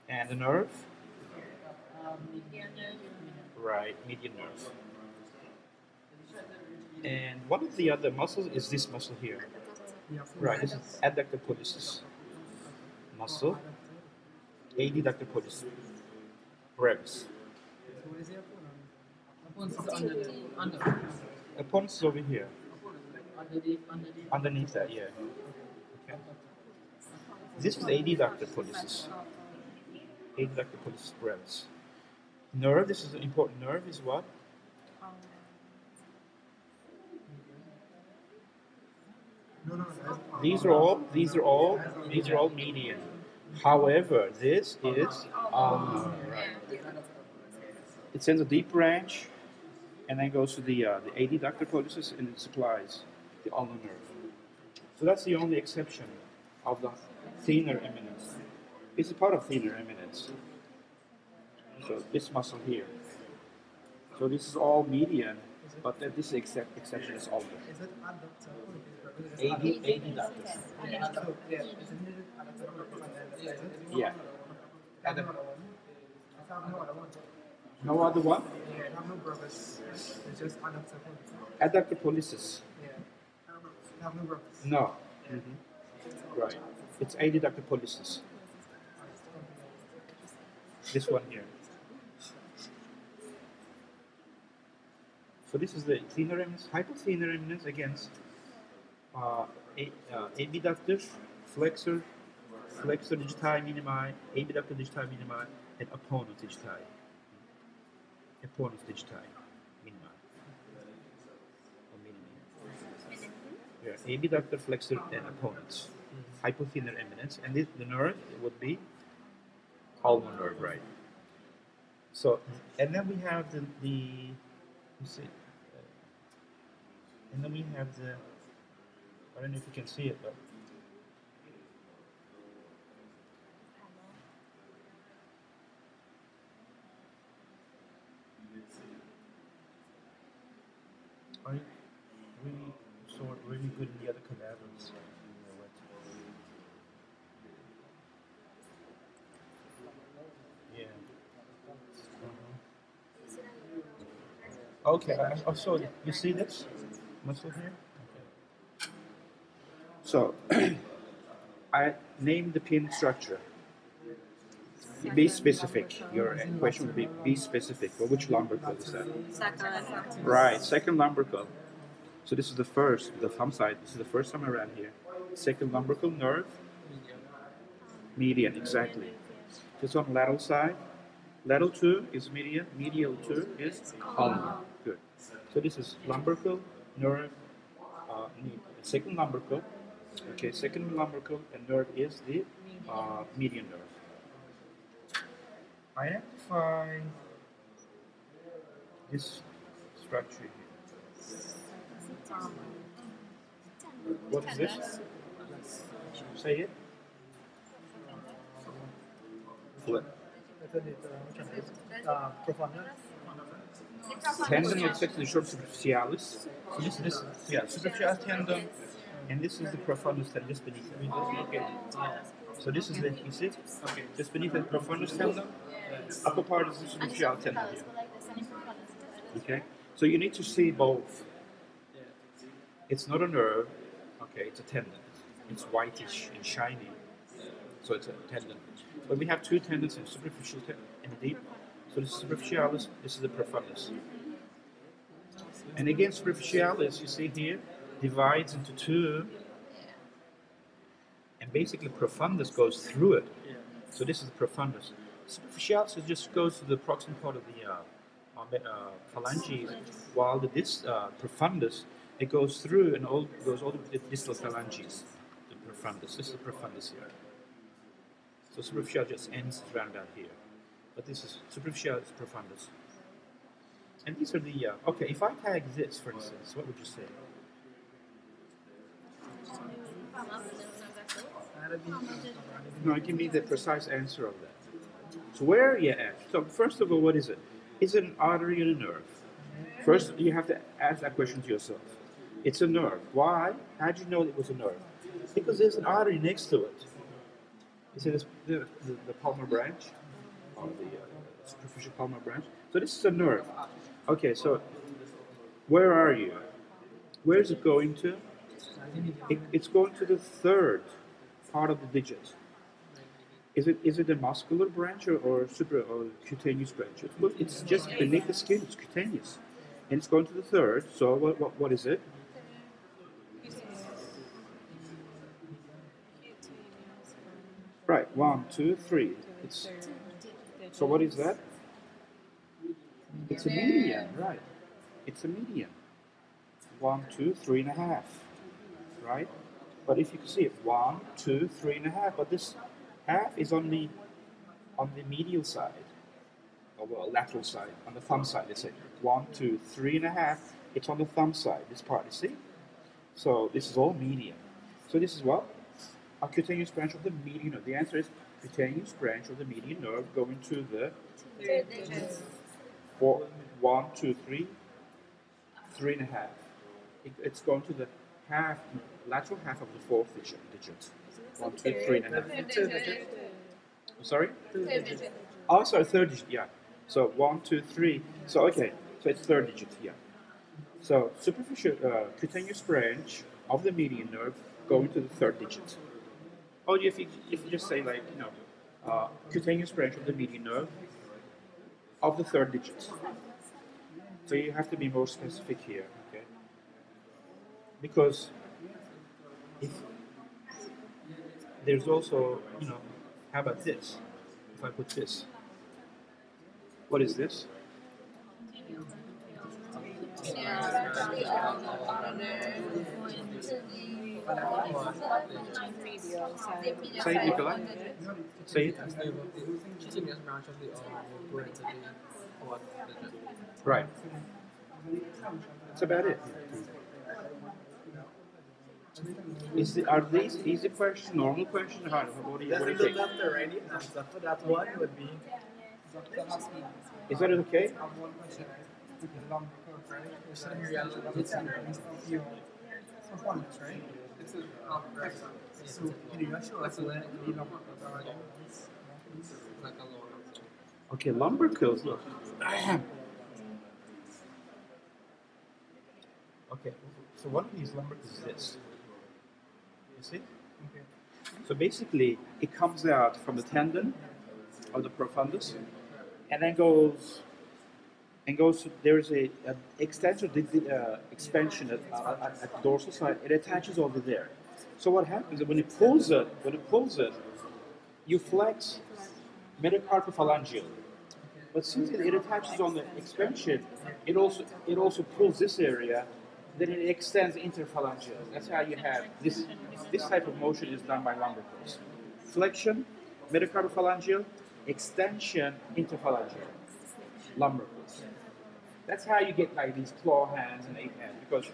And the nerve? Right, median nerve. And one of the other muscles is this muscle here. Right, this is adductor pollicis muscle. Adductor pollicis brevis. What is the opponent? Opponents is over here. Underneath. Underneath that, yeah. Okay. This is adductor pollicis. Adductor pollicis brevis. Nerve, this is an important nerve, is what? No. These are all median. However, this is ulnar. Right. It sends a deep branch, and then goes to the adductor pollicis, and it supplies the ulnar nerve. So that's the only exception of the thenar eminence. It's a part of thenar eminence. So this muscle here. So this is all median, but this exception is ulnar. Is it adductor? Adductor. Yeah. No other one? Yeah, I have no brevis. It's just adductor. Adductor pollicis. Yeah. I have no brevis. No. Right. It's adductor pollicis. This one here. So this is the thenar eminence, hypothenar eminence against abductor, flexor digiti minimi, abductor digiti minimi, and opponent digiti. Opponent digiti minimi. Or minimi. Yeah, abductor, flexor, and opponents. Hypothenar eminence, and the nerve would be ulnar nerve, right? So, and then we have the let's see, and then we have the, I don't know if you can see it, but I really sort really good in the other cadavers. Yeah. Okay, so you see this muscle here? Okay. So, I named the pin structure. Be specific. Your question would be specific. Well, which lumbrical is that? Second. Right, second lumbrical. So this is the first, the thumb side. This is the first time around here. Second lumbrical nerve. Median, exactly. This on lateral side. Lateral 2 is median. Medial 2 is ulnar. Good. So this is lumbrical nerve. Second lumbrical. Okay, second lumbrical and nerve is the median nerve. Identify this structure here. What is this? Say it. Flip. Tendon of the short superficialis. So this is superficialis tendon, and this is the profundus tendon just beneath it. Okay. So this is the, you see? Okay. Just beneath the profundus tendon. Upper part is the superficialis tendon here. Okay. So you need to see both. It's not a nerve. Okay, it's a tendon. It's whitish and shiny. So it's a tendon. But we have two tendons, a superficial and a deep. So this is superficialis, this is the profundus. And again, superficialis, you see here, divides into two. And basically profundus goes through it. So this is the profundus. Superficialis just goes to the proximal part of the phalanges, while this profundus, it goes through and goes all the distal phalanges. profundus. This is the profundus here. So superficial just ends around down here. But this is superficial is profundus. And these are the, okay, if I tag this, for instance, what would you say? No, give me the precise answer of that. So where are you at? So first of all, what is it? Is it an artery and a nerve? First, you have to ask that question to yourself. It's a nerve. Why? How did you know it was a nerve? Because there's an artery next to it. You see this, the palmar branch? Or the superficial palmar branch? So this is a nerve. Okay, so where are you? Where is it going to? It's going to the third part of the digit. Is it a muscular branch or cutaneous branch? It's just beneath the skin. It's cutaneous, and it's going to the third. So what is it? Right, 1, 2, 3. It's so what is that? It's a median, right? It's a median. 1, 2, 3.5, right? But if you can see it, 1, 2, 3.5. But this half is on the medial side, or well, lateral side, on the thumb side. Let's say 1, 2, 3.5. It's on the thumb side. This part, you see. So this is all median. So this is what? A cutaneous branch of the median nerve. The answer is cutaneous branch of the median nerve going to the 1, 2, 3, 3.5. It's going to the half, lateral half of the fourth digit. 1, 2, 3.5. I'm sorry? Oh, sorry, third digit, yeah. So 1, 2, 3. So okay, so it's third digit, yeah. So superficial cutaneous branch of the median nerve going to the third digit. Or if you just say like, you know, cutaneous branch of the median nerve of the third digit. So you have to be more specific here, okay? Because if there's also, you know, how about this? If I put this, what is this? Say it, Nikolai. Say it. Right. That's about it. Are these easy questions, normal questions? What do you think? Left or right answer for that one would be. Is that okay? I have one question, right? The lumbar curve, right? You're sitting here, it's your performance, right? It's a so can you show us the lumbar curve? Like a lower. Okay, lumbar curves. Look. Okay, so one of these lumbar curves is this. You see? Okay. So basically, it comes out from the tendon of the profundus, and then goes. There's a extension, expansion at the dorsal side. It attaches over there. So what happens is when it pulls it, you flex metacarpophalangeal. But since it attaches on the expansion, it also pulls this area. Then it extends interphalangeal. That's how you have this type of motion is done by lumbar curves. Flexion, metacarpophalangeal, extension, interphalangeal, lumbar curves. That's how you get like these claw hands and ape hands, because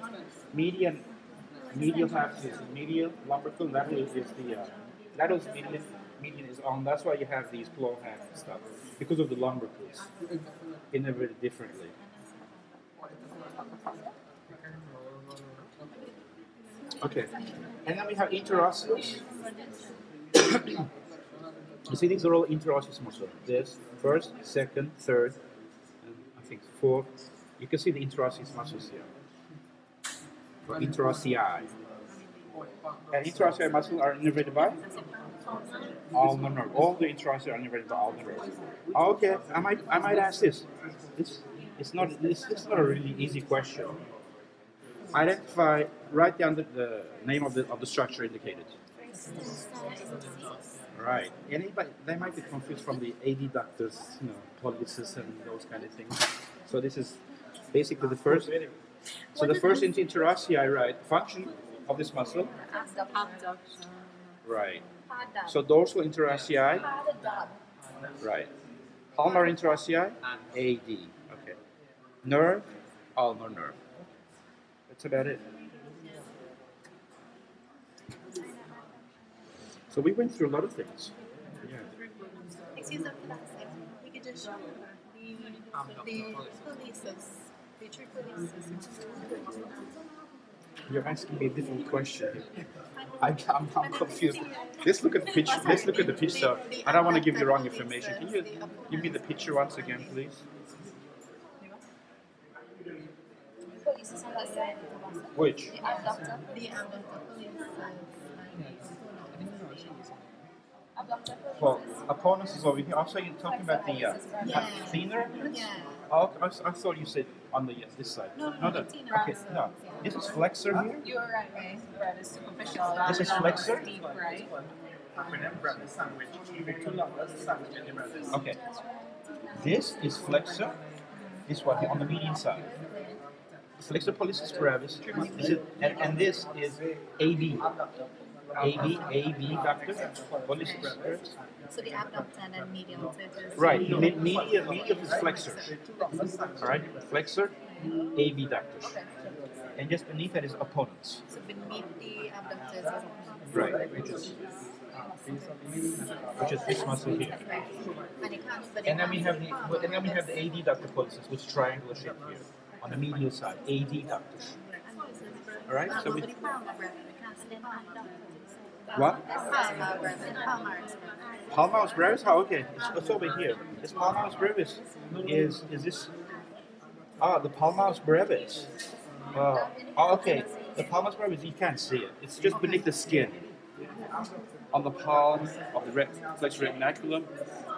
medial half is medial, lumbar curve, lateral is the lateral median is on. That's why you have these claw hands and stuff, because of the lumbar curves. Innervated differently. Okay, and then we have interosseous. You see, these are all interosseous muscles. This first, second, third, and I think fourth. You can see the interosseous muscles here. Or interossei. And interossei muscles are innervated by ulnar nerve. All the interossei are innervated by ulnar nerve. Okay, I might ask this. It's not a really easy question. Identify, write down the name of the structure indicated. Right. Anybody, they might be confused from the adductors, you know, pollicis and those kind of things. So this is basically the first. So the first interossei, right? Function of this muscle. Abduction. Right. Pada. So dorsal interossei. Pada dot. Right. Palmar interossei. AD. Okay. Nerve. Ulnar nerve. That's about it. So we went through a lot of things. Yeah. Excuse me, we could just show the polices, the true polices. You're asking me a different question. I'm confused. Let's look at the picture. Let's look at the picture. I don't want to give you wrong information. Can you give me the picture once again, please? Polices on that side. Which? The abductor police. Abductor Well, polices. opponents is over here. Also, you're talking about the thenar? Yeah. Oh, I thought you said on the this side. No, Okay, no. This is flexor here. You're right, right? Bread is superficial. This is flexor? Deep, right? Okay. This is flexor. This one here on the median side. Flexor pollicis brevis. And this is AB. AB ductus. Pollicis brevis. So the abductor and then medial. Right. Medial is flexor. All right. Flexor, AB ductus. And just beneath that is opponents. So beneath the abductors is Right. Which is this muscle here. and it comes, but And then we have the AD ductus pollicis, which is triangular shape here on the medial side. AD ductus. All right. So we. What? Palmaris brevis? Oh, okay. It's over here. This palmaris brevis is this? Ah, the palmaris brevis. Oh, okay. The palmaris brevis, you can't see it. It's just beneath the skin, on the palm of the flexor retinaculum.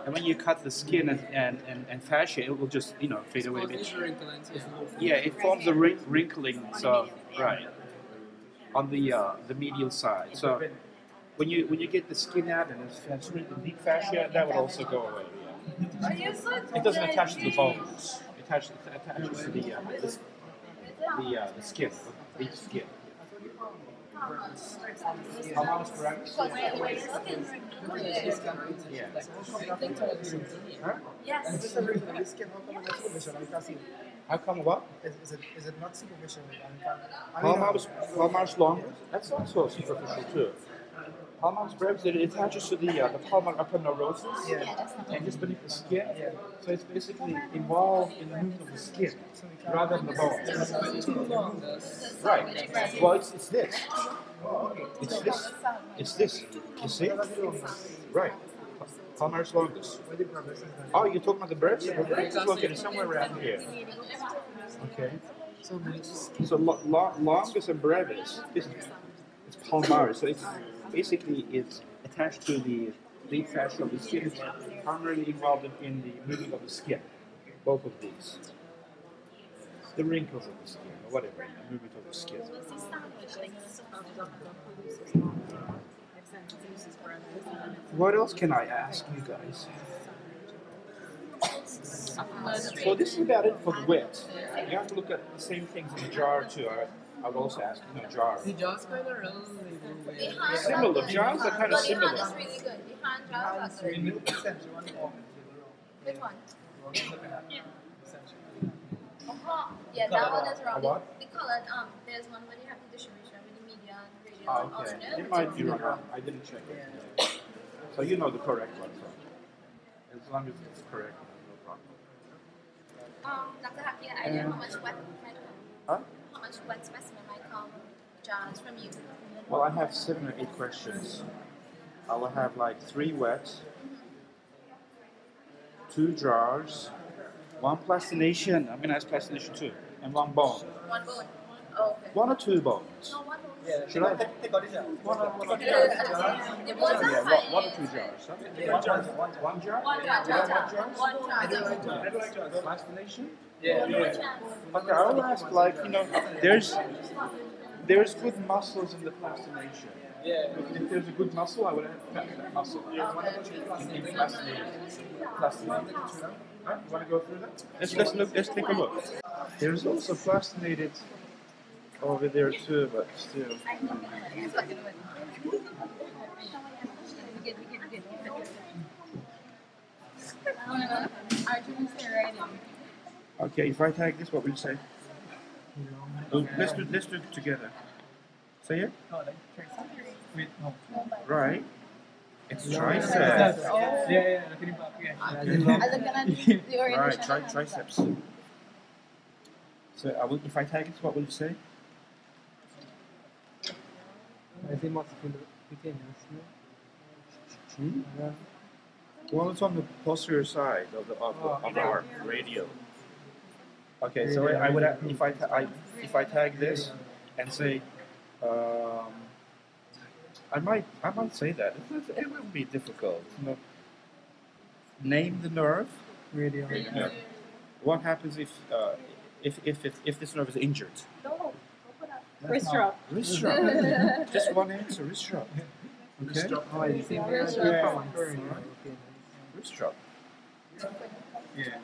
And when you cut the skin and fascia, it will just fade away a bit. Yeah, it forms a wrinkling. So right on the medial side. So when you get the skin out and it's the deep fascia, that will also go away. Yeah. It doesn't attach to the bones. It attaches to the skin, the deep skin. Palmaris brevis. Yeah. Huh? Yes. How come what? Is it not superficial? Palmaris longus. That's also superficial too. Palmaris brevis, it attaches to the palmar upper neurosis and just beneath the skin. So it's basically involved in the movement of the skin rather than the bone. Right. Well, it's this. It's this. It's this. You see? Right. Palmaris longus. Oh, you're talking about the brevis? The brevis is located somewhere around here. Okay. So longus and brevis. It's palmaris. So it's attached to the deep fascia of the skin. It's primarily involved in the movement of the skin. Both of these. The wrinkles of the skin, or whatever, the movement of the skin. What else can I ask you guys? So this is about it for the width. You have to look at the same things in the jar too. I would also ask in the jar. The jaw's kind of relatively Similar. Jars are kind of similar. The hand is really good. The hand jars are good. Which one? Yeah, that one is wrong. What? The colored, there's one where you have the distribution with the median, radial, and Okay. alternate. It might be wrong. I didn't check it. So you know the correct one. So as long as it's correct, no problem. Dr. Happy, I know how much wet might come. Huh? How much wet specimen might come jars from you? Well, I have 7 or 8 questions. I will have like 3 wet, 2 jars, 1 plastination. I'm going to ask plastination too, and 1 bone. 1 bone. Oh, okay. 1 or 2 bones. No, 1 bone. Should I? The bones are Yeah, fine. 1 or 2 jars. Huh? One jar? One jar. One jar. Plastination? Okay, I will ask there's good muscles in the plastination. If there's a good muscle, I would have that muscle. In plastinated. Huh? You want to go through that? Let's take a look. There's also plastinated over there too, but still. Okay, if I tag this, what will you say? Oh, let's do it together. Say it. Oh, like tricep. Wait, no. Right. It's Yeah, tricep. yeah, looking back. Yeah. Right, triceps. So if I tag it, what will you say? I think musculature. Hmm? Well, it's on the posterior side of the arm, radial. Okay, so I would if I tag this and say, I might say that it will be difficult. You know, name the nerve. Radial. Yeah. What happens if this nerve is injured? Wrist drop. Wrist drop. Just one answer. Wrist drop. Okay. Oh, I see. Wrist Wrist drop. Yeah.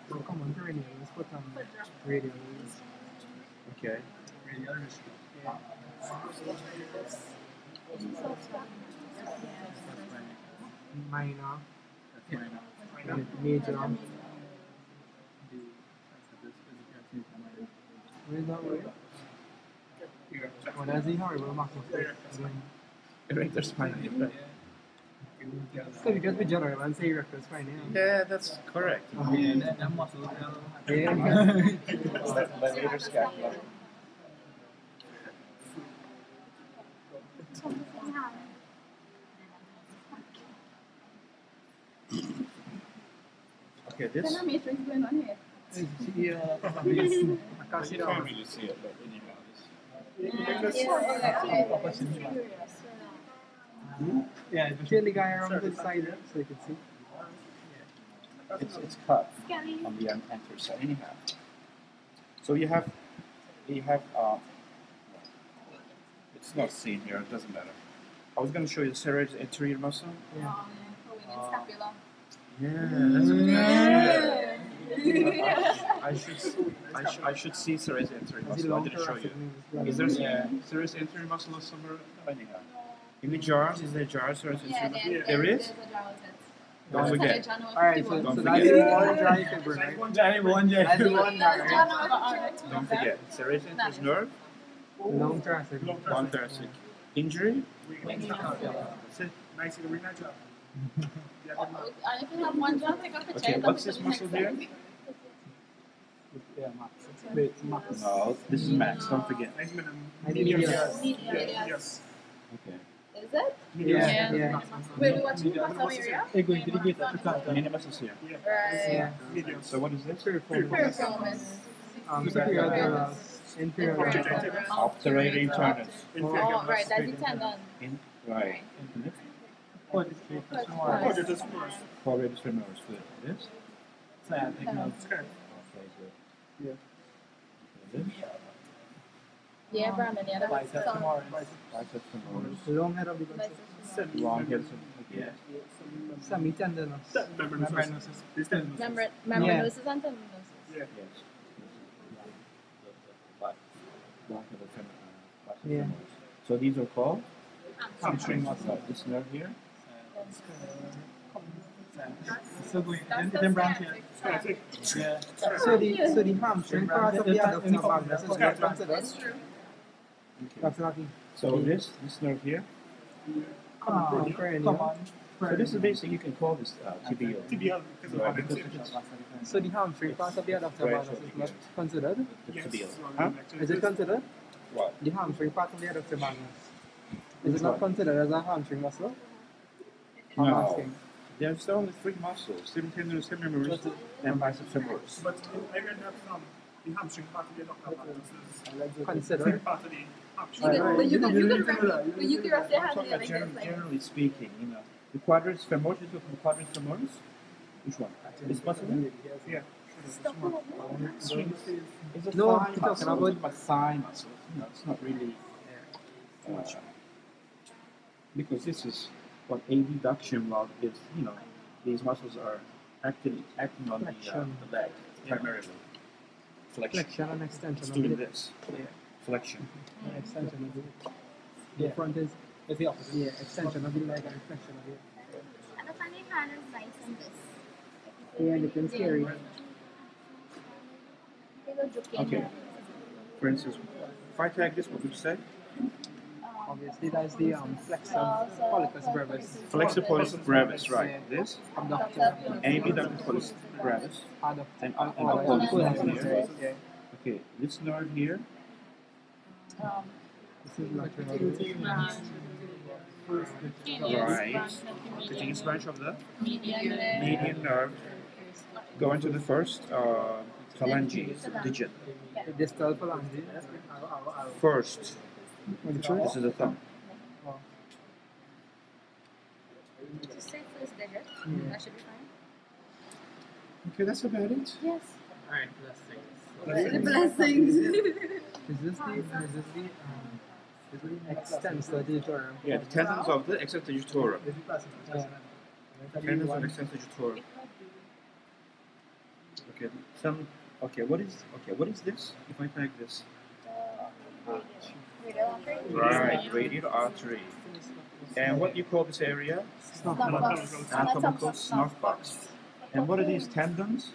So come on, radial. Let's put on radial. Okay. Radial wrist. Minor. Major. Where's that way? Oh, that's the horrible muscle. Erector spine. So because we general and say erector spine. Yeah, that's correct. Yeah, that muscle. Yeah. Later scapula. Okay, this. matrix going on here? Yeah. I can't You see can't that. really see it, but anyhow, Yeah, turn the guy around to the side so you can see. it's cut on the anterior side. Anyhow, so you have it's not seen here. It doesn't matter. I was going to show you the serrated anterior muscle. Yeah. Scapula. Yeah, that's a I should see serrated anterior muscle. I didn't show you. Is there serrated anterior muscle somewhere? Anyhow, in the jars, is there jars serrated anterior muscle? There is. Don't forget. Alright, so Don't that's forget. one dry fibrin, right? That's one dry. Don't forget. Serrated anterior nerve. Long thoracic. Long thoracic. Injury. That's it. And if you have one job, pick up a chair. Okay, what's this muscle here? Yeah, max. Wait, max. No, this is max. Don't forget. Medius. Yes. Okay. Is it? Yeah, yeah. Wait, we're watching muscle area? Minimus is here. Right. So what is this? Piriformis. Superior duralis. Inferior. Obturator internus. Oh, right, that's the tendon. Right. Quadratus Quadratus femoris. Good. This? Okay, good. Yeah. This? Yeah, Brandon, yeah, that was Biceps some. femoris. Biceps femoris. Long head of the biceps. Long head. Yeah. Semitendinous. Membranosus. Membranosus and tendinosus. Yes. Long head of biceps Yeah. femoris. So these are called hamstring muscle. This nerve here. So the hamstring part of the adductor magnus is not considered. That's true. That's nothing. So this nerve here. Cranial. So this is basically, you can call this tibial. Right, because it's So the hamstring part of the adductor magnus is not considered. the tibial. Huh? Is it considered? What? The hamstring part of the adductor magnus. Is it not considered as a hamstring muscle? I'm No. asking. There's only three muscles: tendinous, femoris, and biceps femoris. But I read that the hamstring part of the adductor magnus is Considered. part of the You can rest your I'm hand talking here about like this. Like, generally speaking, you know. The quadratus femoris, you look at the quadratus femoris. Which one? This muscle? yeah. It's a No, thigh you're talking muscle. about- It's my thigh muscle. No, it's not really. Because this is what abduction log is. You know, these muscles are acting on Flexion. the leg primarily. Flexion. Flexion and extension It's of doing the this. Flexion. extension of the front is the opposite. Yeah, extension of the leg and flexion of the And the funny hand is nice and this. Yeah, looking scary. Okay. For instance, if I tag this, what would you say? Obviously, that's the flexor pollicis brevis. Flexor pollicis brevis, right? Yeah. This. Abductor. Abductor pollicis brevis. Adductor. And Pollicis pollicis here. yeah. Okay, this nerve here. This is lateral. Right. Continuous branch of the median nerve. Go into the first phalange digit. The distal phalange. First. This is the thumb. Just say first digit. That should be fine. Okay, that's about it. Yes. Alright, blessings. The blessings. Is this the extensor digitorum? Yeah, the tendons of the extensor digitorum. Yeah. Tendons of extensor digitorum. Okay, what is this? If I tag this. Right, radial artery. And what do you call this area? Anatomical snuff box. And what are these tendons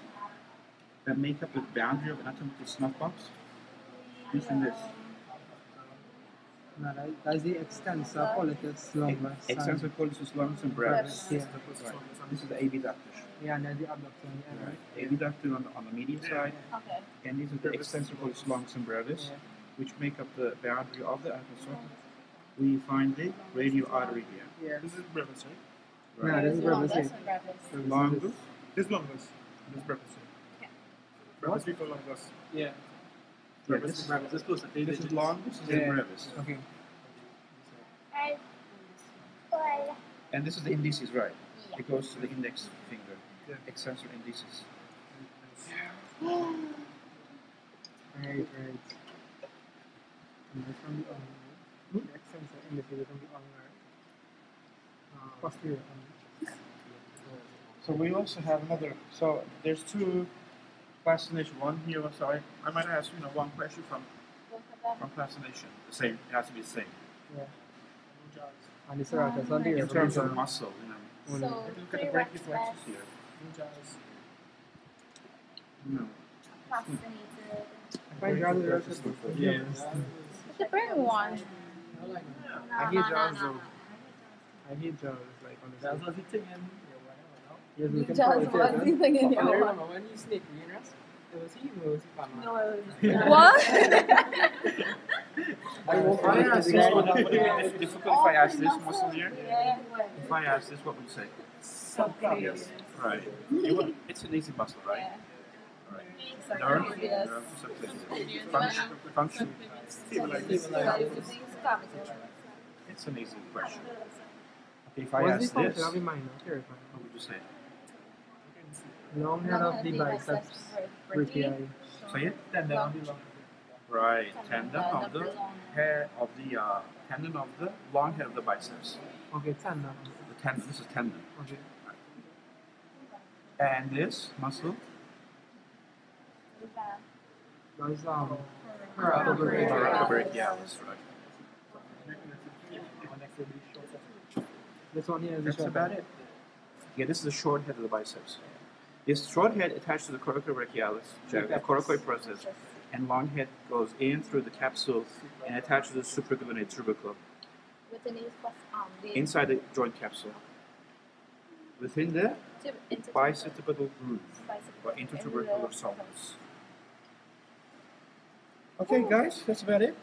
that make up the boundary of anatomical snuff box? This and this. No, that's the extensor pollicis longus. Extensor pollicis longus and brevis. Yeah. Right. This is the abductor. Yeah, and then the abductor. Right. Abductor on the median side. Okay. And these are the extensor pollicis longus and brevis, which make up the boundary of the anatomical. We find the radial artery here. Yeah. This is brevis, right? No, this is brevis. Longus and brevis. Longus. This longus. This brevis. Brevis before longus. Yeah. Yeah, this is longus, this is brevis. Okay. And this is the indices, right? Yeah. It goes to the index finger. Yeah. Extensor indices. Right. And this from the ulnar. The extensor indicated from the ulnar. Posterior ulnar. So we also have another. So there's two classification. One here. So I might ask one question from classification. The same. It has to be the same. Yeah. And the serratus on the In terms of muscle, So, Look at the brachial plexus here. No. I find rather Yeah. the brain one. I hate jaws though. I hate jaws like honestly. Yes, we can Jaws probably was take the thing in that. your I one. remember when you snake Humerus, it was Humerus. What? I won't If I find ask the this, guy. would it be difficult if I ask this muscle here? Yeah. If I ask this, what would you say? Yes. Right. It's an easy muscle, right? Yeah. Right. Nerve. Yes. Nerve subclavian. Function. It's an easy question. Okay, if I What's the ask function this, of the minor? what would you say? Long head of the biceps brachii. Say it. Right. Tendon of the tendon of the long head of the biceps. Okay, tendon. The tendon. This is tendon. Okay. And this muscle. That's Brachial. Brachialis, right. This one here is the That's short about head. it. Yeah, this is the short head of the biceps. This short head attached to the coracobrachialis, the coracoid process, and long head goes in through the capsule and attached to the supraglenoid tubercle inside the joint capsule. Within the bicipital groove or intertubercular sulcus. Okay, guys, that's about it.